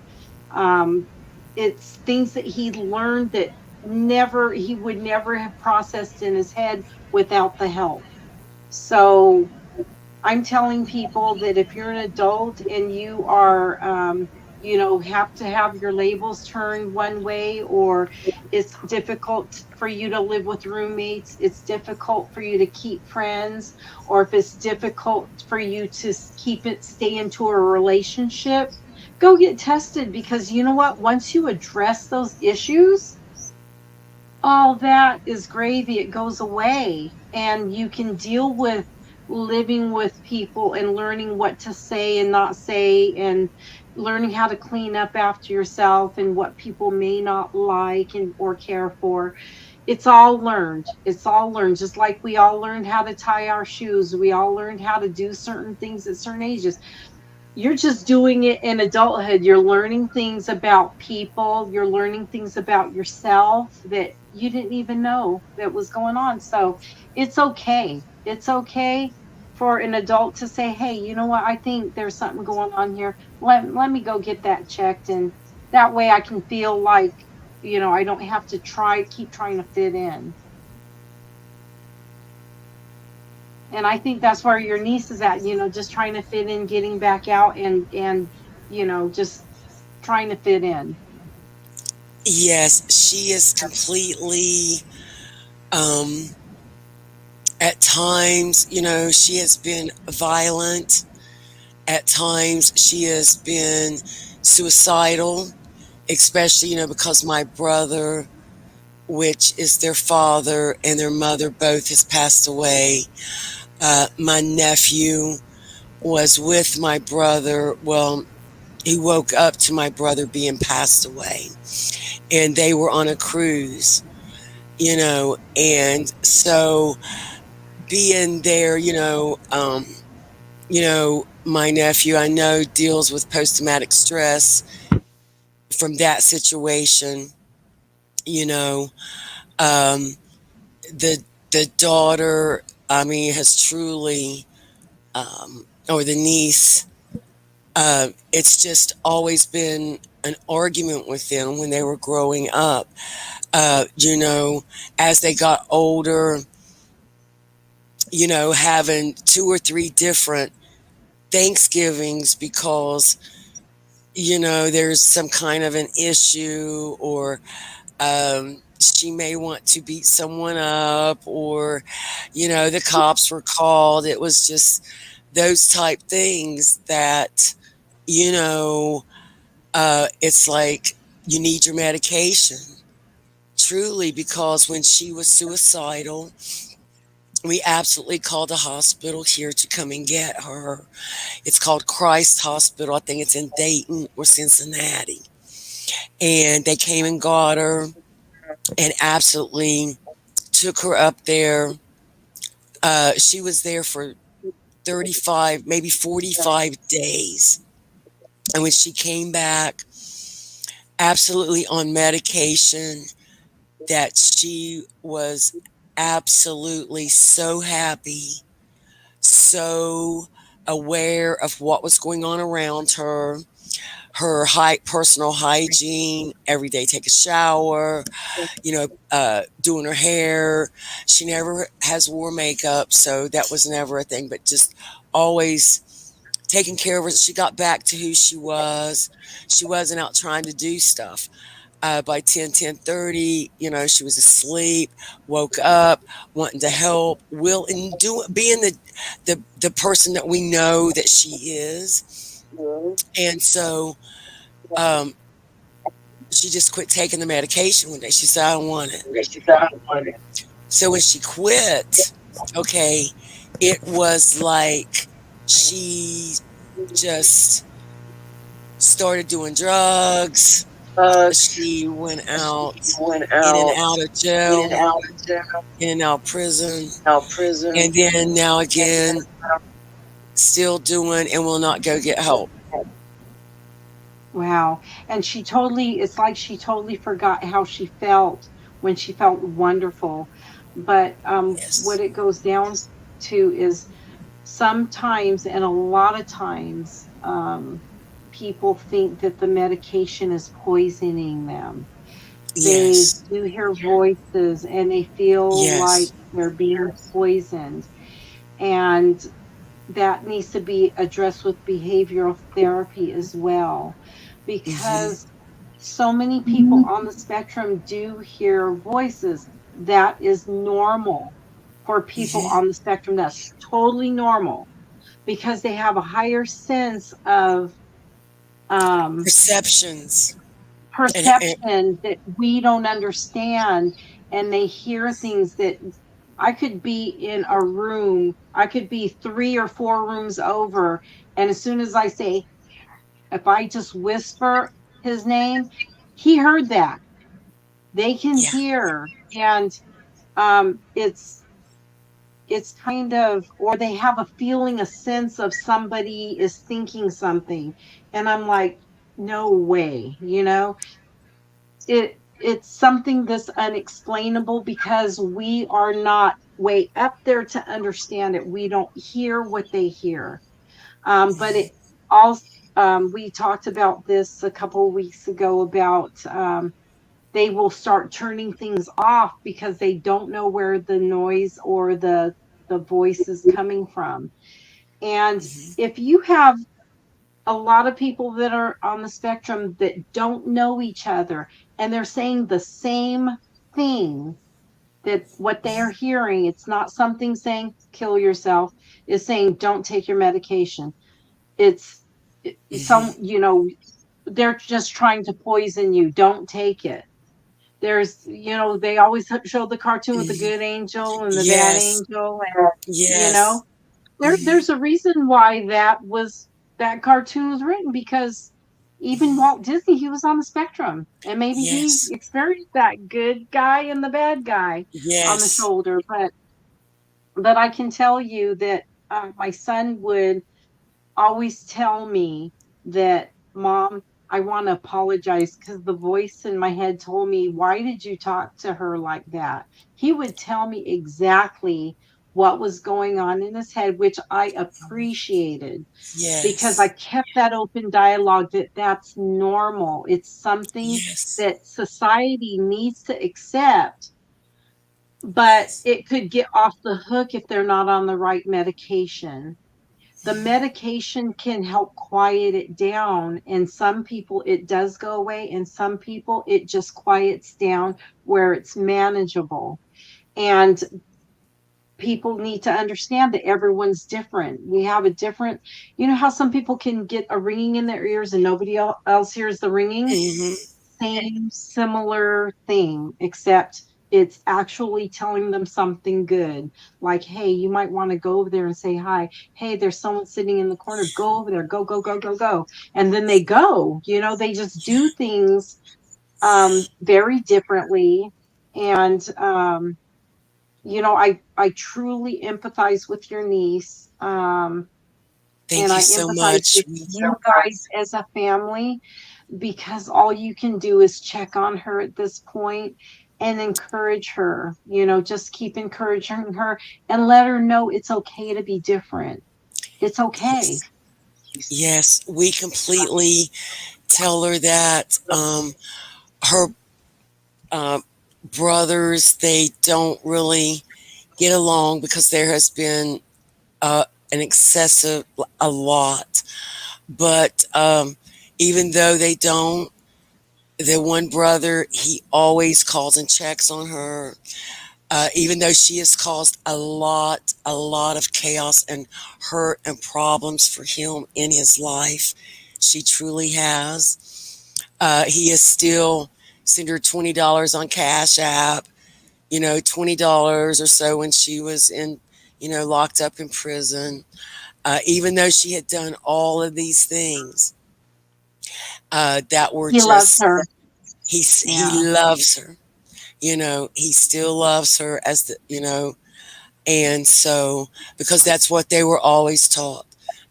um, it's things that he learned that never he would never have processed in his head without the help. So I'm telling people that if you're an adult and you are, have to have your labels turned one way, or it's difficult for you to live with roommates, it's difficult for you to keep friends, or if it's difficult for you to stay into a relationship, go get tested, because you know what? Once you address those issues, all that is gravy. It goes away, and you can deal with living with people and learning what to say and not say, and learning how to clean up after yourself and what people may not like and or care for. It's all learned. It's all learned. Just like we all learned how to tie our shoes, we all learned how to do certain things at certain ages. You're just doing it in adulthood. You're learning things about people, you're learning things about yourself that you didn't even know that was going on. So it's okay. It's okay for an adult to say, hey, you know what, I think there's something going on here. Let me go get that checked, and that way I can feel like, I don't have to keep trying to fit in. And I think that's where your niece is at, just trying to fit in, getting back out, and just trying to fit in. Yes, she is completely, um, at times, she has been violent. At times, she has been suicidal, especially, because my brother, which is their father, and their mother both has passed away. My nephew was with my brother. Well, he woke up to my brother being passed away, and they were on a cruise, and so being there, my nephew I know deals with post traumatic stress from that situation, you know, um, the the daughter, I mean, has truly, or the niece, it's just always been an argument with them when they were growing up. As they got older, having two or three different Thanksgivings because, there's some kind of an issue, or she may want to beat someone up, or, the cops were called. It was just those type things that, you know, it's like you need your medication. Truly, because when she was suicidal, we absolutely called the hospital here to come and get her. It's called Christ Hospital. I think it's in Dayton or Cincinnati. And they came and got her and absolutely took her up there. She was there for 35, maybe 45 days. And when she came back, absolutely on medication, that she was absolutely so happy, so aware of what was going on around her, her personal hygiene, every day take a shower, doing her hair. She never has wore makeup, so that was never a thing, but just always taking care of her. She got back to who she was. She wasn't out trying to do stuff. By 10:30, she was asleep, woke up, wanting to help, and being the person that we know that she is. And so, um, she just quit taking the medication one day. She said, I don't want it. So when she quit, okay, it was like she just started doing drugs. She went out, in and out of jail, in and out of prison, and then now again, still doing and will not go get help. Wow. And it's like she totally forgot how she felt when she felt wonderful. But what Yes. it goes down to is sometimes, and a lot of times, people think that the medication is poisoning them. They Yes. do hear voices and they feel like Yes. they're being poisoned. And that needs to be addressed with behavioral therapy as well, Hmm. because so many people on the spectrum do hear voices. That is normal for people Hmm. on the spectrum. That's totally normal because they have a higher sense of um, Perceptions. And perception that we don't understand, and they hear things that I could be in a room, I could be 3 or 4 rooms over, and as soon as I say, if I just whisper his name, he heard that. They can Yeah. hear, and it's kind of, or they have a feeling, a sense of somebody is thinking something, and I'm like, no way, it's something that's unexplainable because we are not way up there to understand it. We don't hear what they hear. But it also, we talked about this a couple of weeks ago about they will start turning things off because they don't know where the noise or the voice is coming from. And Mm-hmm. if you have a lot of people that are on the spectrum that don't know each other and they're saying the same thing, that what they are hearing, it's not something saying kill yourself, is saying don't take your medication. It's Mm-hmm. some, they're just trying to poison you, don't take it. There's, they always show the cartoon with the Mm-hmm. good angel and the bad Yes. angel, and you know Yes. there Mm-hmm. there's a reason why that cartoon was written, because even Mm-hmm. Walt Disney, he was on the spectrum, and maybe he Yes. experienced that good guy and the bad guy on the Yes. shoulder. But I can tell you that my son would always tell me that, Mom, I want to apologize because the voice in my head told me, why did you talk to her like that? He would tell me exactly what was going on in his head, which I appreciated, because I Yes. kept that open dialogue, that that's normal. It's something Yes. that society needs to accept, but Yes. it could get off the hook if they're not on the right medication. The medication can help quiet it down, and some people it does go away, and some people it just quiets down where it's manageable. And people need to understand that everyone's different. We have a different, how some people can get a ringing in their ears and nobody else hears the ringing? Mm-hmm. Same similar thing, except it's actually telling them something good. Like, hey, you might want to go over there and say hi. Hey, there's someone sitting in the corner. Go over there. Go, go, go, go, go. And then they go. They just do things very differently. And I truly empathize with your niece. And Thank you I so empathize much. with you guys as a family, because all you can do is check on her at this point and encourage her. Just keep encouraging her and let her know it's okay to be different. It's okay. Yes. Yes. We completely tell her that her uh, brothers, they don't really get along because there has been an excessive, a lot. But even though they don't, the one brother, he always calls and checks on her. Even though she has caused a lot of chaos and hurt and problems for him in his life, she truly has. He is still send her $20 on Cash App, $20 or so when she was in, locked up in prison. Even though she had done all of these things that were He loves just, her. he Yeah. loves her. He still loves her as and so, because that's what they were always taught.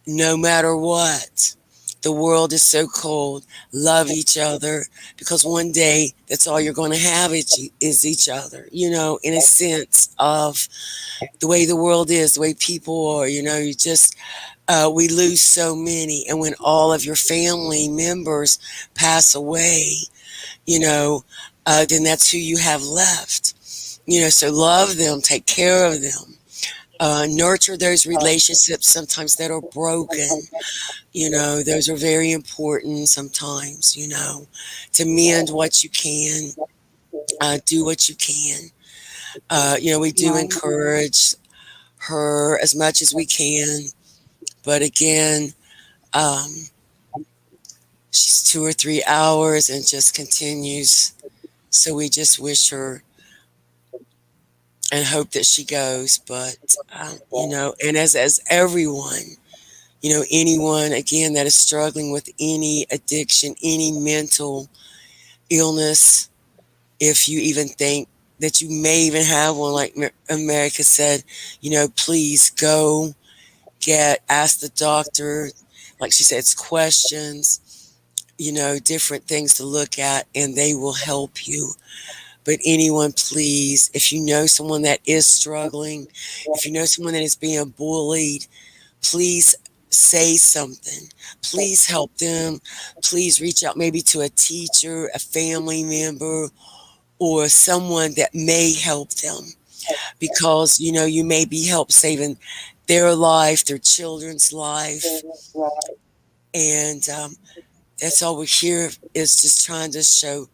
No matter what, the world is so cold. Love each other, because one day that's all you're going to have is each other, in a sense of the way the world is, the way people are, you just, we lose so many. And when all of your family members pass away, you know, then that's who you have left. So love them, take care of them, nurture those relationships sometimes that are broken. Those are very important sometimes, to mend what you can, do what you can. We do Right. encourage her as much as we can. But again, um, she's 2 or 3 hours and just continues. So we just wish her and hope that she goes. But and as everyone, anyone again that is struggling with any addiction, any mental illness, if you even think that you may even have one, like America said, please go ask the doctor, like she said, it's questions, different things to look at, and they will help you. But anyone, please, if you know someone that is struggling, if you know someone that is being bullied, please say something. Please help them. Please reach out maybe to a teacher, a family member, or someone that may help them, because you may be help saving their life, their children's life. And that's all we're here is just trying to show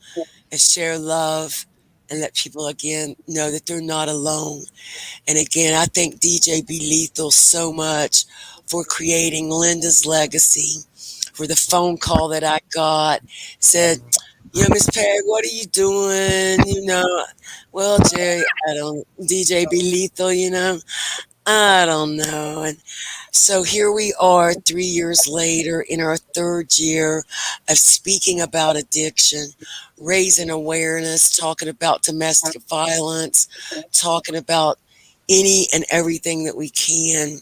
and share love and let people again know that they're not alone. And again, I thank DJ Be Lethal so much for creating Linda's legacy. For the phone call that I got, said, Miss Peg, what are you doing? Well, Jerry, I don't, DJ Be Lethal, I don't know. And so here we are 3 years later in our third year of speaking about addiction, raising awareness, talking about domestic violence, talking about any and everything that we can,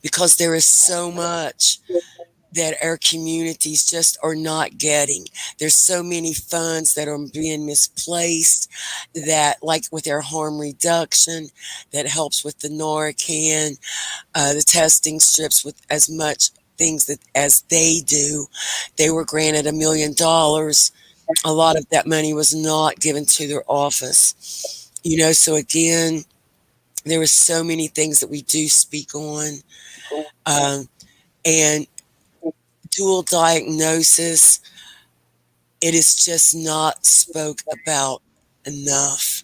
because there is so much that our communities just are not getting. There's so many funds that are being misplaced, that like with our harm reduction, that helps with the Narcan, the testing strips, with as much things that as they do. They were granted $1 million. A lot of that money was not given to their office. So again, there are so many things that we do speak on. And dual diagnosis, it is just not spoke about enough.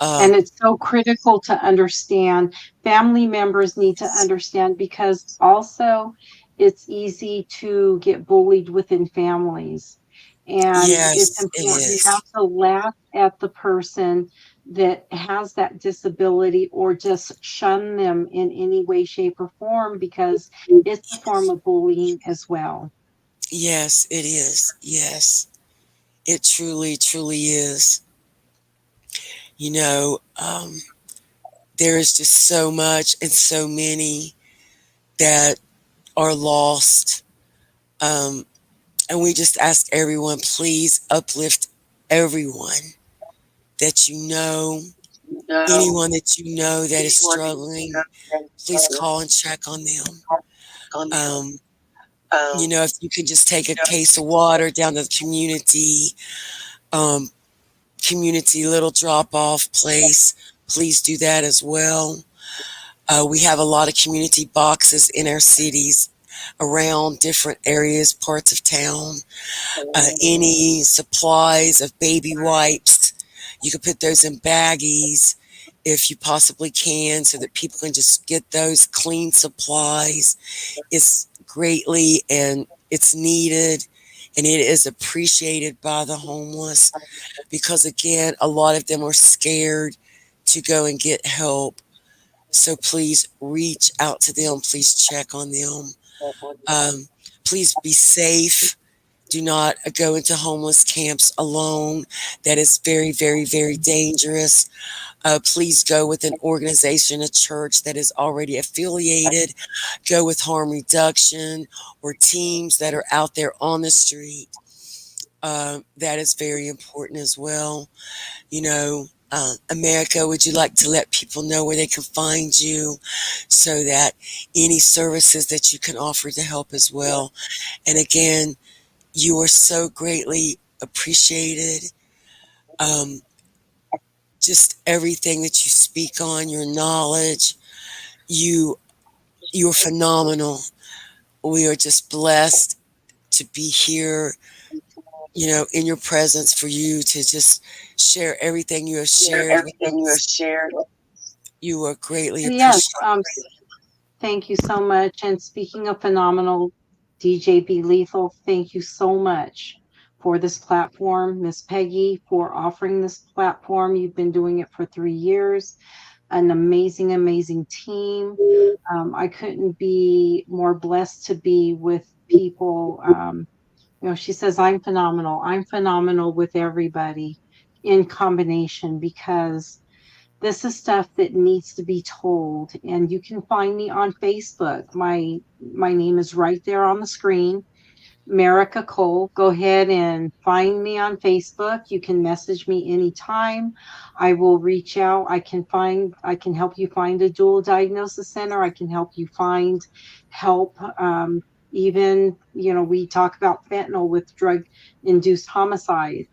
And it's so critical to understand. Family members need to understand, because also it's easy to get bullied within families. And it's Yes, it important not is. to laugh at the person that has that disability or just shun them in any way, shape, or form, because it's a form of bullying as well. Yes, it is. Yes, it truly, truly is. You know, um, there is just so much and so many that are lost. Um, and we just ask everyone, please uplift everyone that you know, anyone that you know that is struggling, please call and check on them. Um, if you can just take a case of water down to the um, community little drop off place, please do that as well. We have a lot of community boxes in our cities around different areas, parts of town. Any supplies of baby wipes, you can put those in baggies if you possibly can, so that people can just get those clean supplies. It's greatly and it's needed, and it is appreciated by the homeless, because again, a lot of them are scared to go and get help. So please reach out to them. Please check on them. Um, please be safe. Do not go into homeless camps alone. That is very, very, very dangerous. Please go with an organization, a church that is already affiliated. Go with harm reduction or teams that are out there on the street. That is very important as well. America, would you like to let people know where they can find you, so that any services that you can offer to help as well? And again, you are so greatly appreciated. Um, just everything that you speak on, your knowledge, you you're phenomenal. We are just blessed to be here, in your presence, for you to just share everything you have shared with us. You are greatly Yes, appreciated. thank you so much. And speaking of phenomenal, DJ Be Lethal, thank you so much for this platform, Miss Peggy, for offering this platform. You've been doing it for 3 years. An amazing, amazing team. I couldn't be more blessed to be with people. She says, I'm phenomenal. I'm phenomenal with everybody in combination, because this is stuff that needs to be told. And you can find me on Facebook. My name is right there on the screen. Merica Cole. Go ahead and find me on Facebook. You can message me anytime. I will reach out. I can help you find a dual diagnosis center. I can help you find help. Even, we talk about fentanyl with drug induced homicide.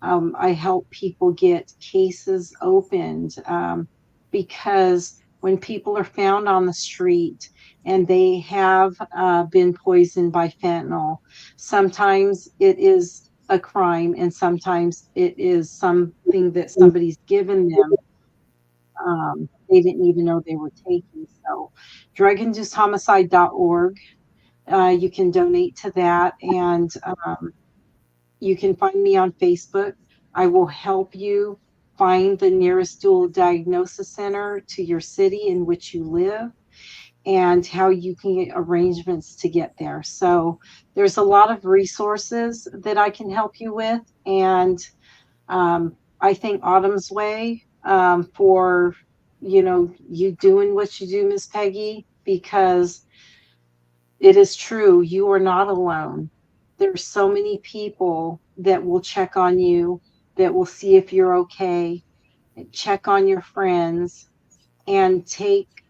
I help people get cases opened, because when people are found on the street and they have been poisoned by fentanyl, sometimes it is a crime and sometimes it is something that somebody's given them. They didn't even know they were taking. So druginducedhomicide.org, you can donate to that. And you can find me on Facebook. I will help you find the nearest dual diagnosis center to your city in which you live, and how you can get arrangements to get there. So there's a lot of resources that I can help you with. And I thank Autumn's Way for, you doing what you do, Miss Peggy, because it is true. You are not alone. There's so many people that will check on you, that will see if you're okay, check on your friends, and take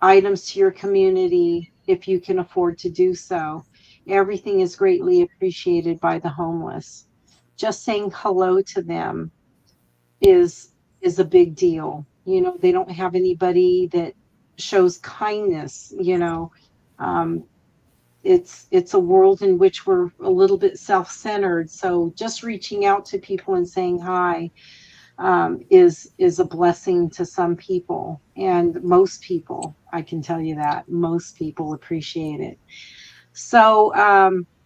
items to your community if you can afford to do so. Everything is greatly appreciated by the homeless. Just saying hello to them is is a big deal. They don't have anybody that shows kindness. Um, it's a world in which we're a little bit self-centered. So just reaching out to people and saying hi is a blessing to some people, and most people, I can tell you that most people appreciate it. So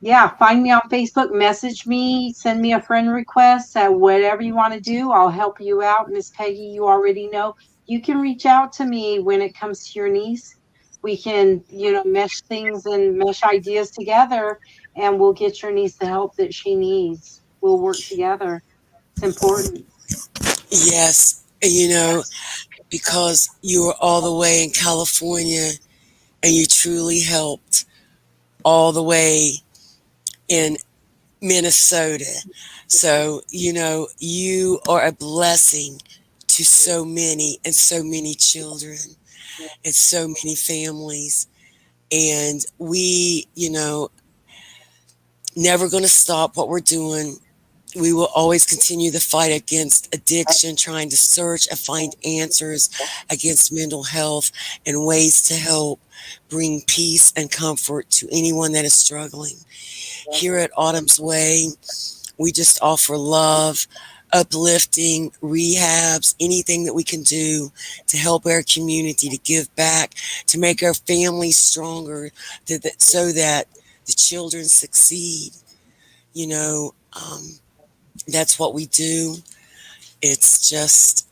yeah, find me on Facebook, message me, send me a friend request, whatever you want to do. I'll help you out. Miss Peggy, you already know you can reach out to me when it comes to your niece. We can, mesh things and mesh ideas together, and we'll get your niece the help that she needs. We'll work together. It's important. Yes, because you were all the way in California and you truly helped all the way in Minnesota. So, you are a blessing to so many and so many children and so many families. And we, never going to stop what we're doing. We will always continue the fight against addiction, trying to search and find answers against mental health and ways to help bring peace and comfort to anyone that is struggling. Here at Autumn's Way, we just offer love, uplifting, rehabs, anything that we can do to help our community, to give back, to make our families stronger, so that the children succeed. You know, that's what we do. It's just,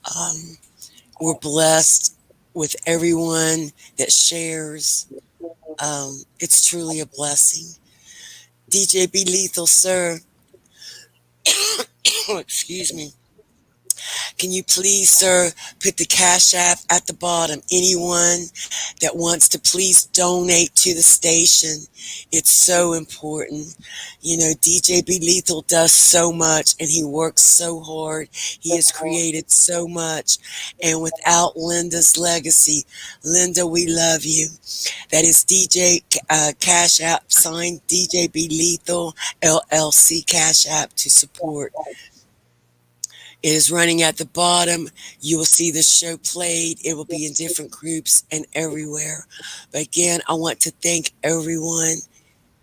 we're blessed with everyone that shares. It's truly a blessing. DJ Be Lethal, sir. Excuse me. Can you please, sir, put the Cash App at the bottom? Anyone that wants to please donate to the station. It's so important. DJ Be Lethal does so much and he works so hard. He has created so much. And without Linda's legacy, Linda, we love you. That is DJ Cash App, signed DJ Be Lethal, LLC Cash App to support. It is running at the bottom. You will see the show played. It will be in different groups and everywhere. But again, I want to thank everyone.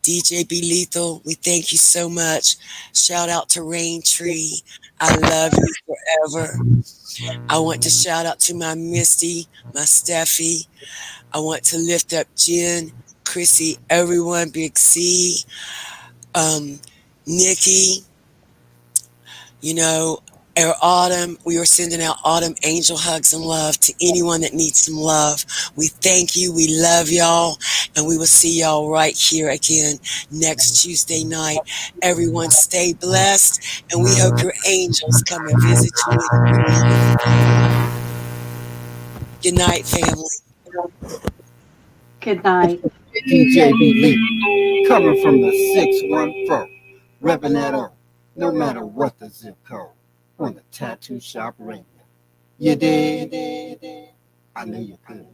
DJ Be Lethal, we thank you so much. Shout out to Rain Tree. I love you forever. I want to shout out to my Misty, my Steffi. I want to lift up Jen, Chrissy, everyone, Big C, Nikki, You know, our autumn, we are sending out autumn angel hugs and love to anyone that needs some love. We thank you. We love y'all. And we will see y'all right here again next Tuesday night. Everyone stay blessed. And we hope your angels come and visit you in your dreams. Good night, family. Good night. DJ B. Lee, coming from the 614, repping that O, no matter what the zip code, on the Tattoo Shop Radio. You did, I know you could.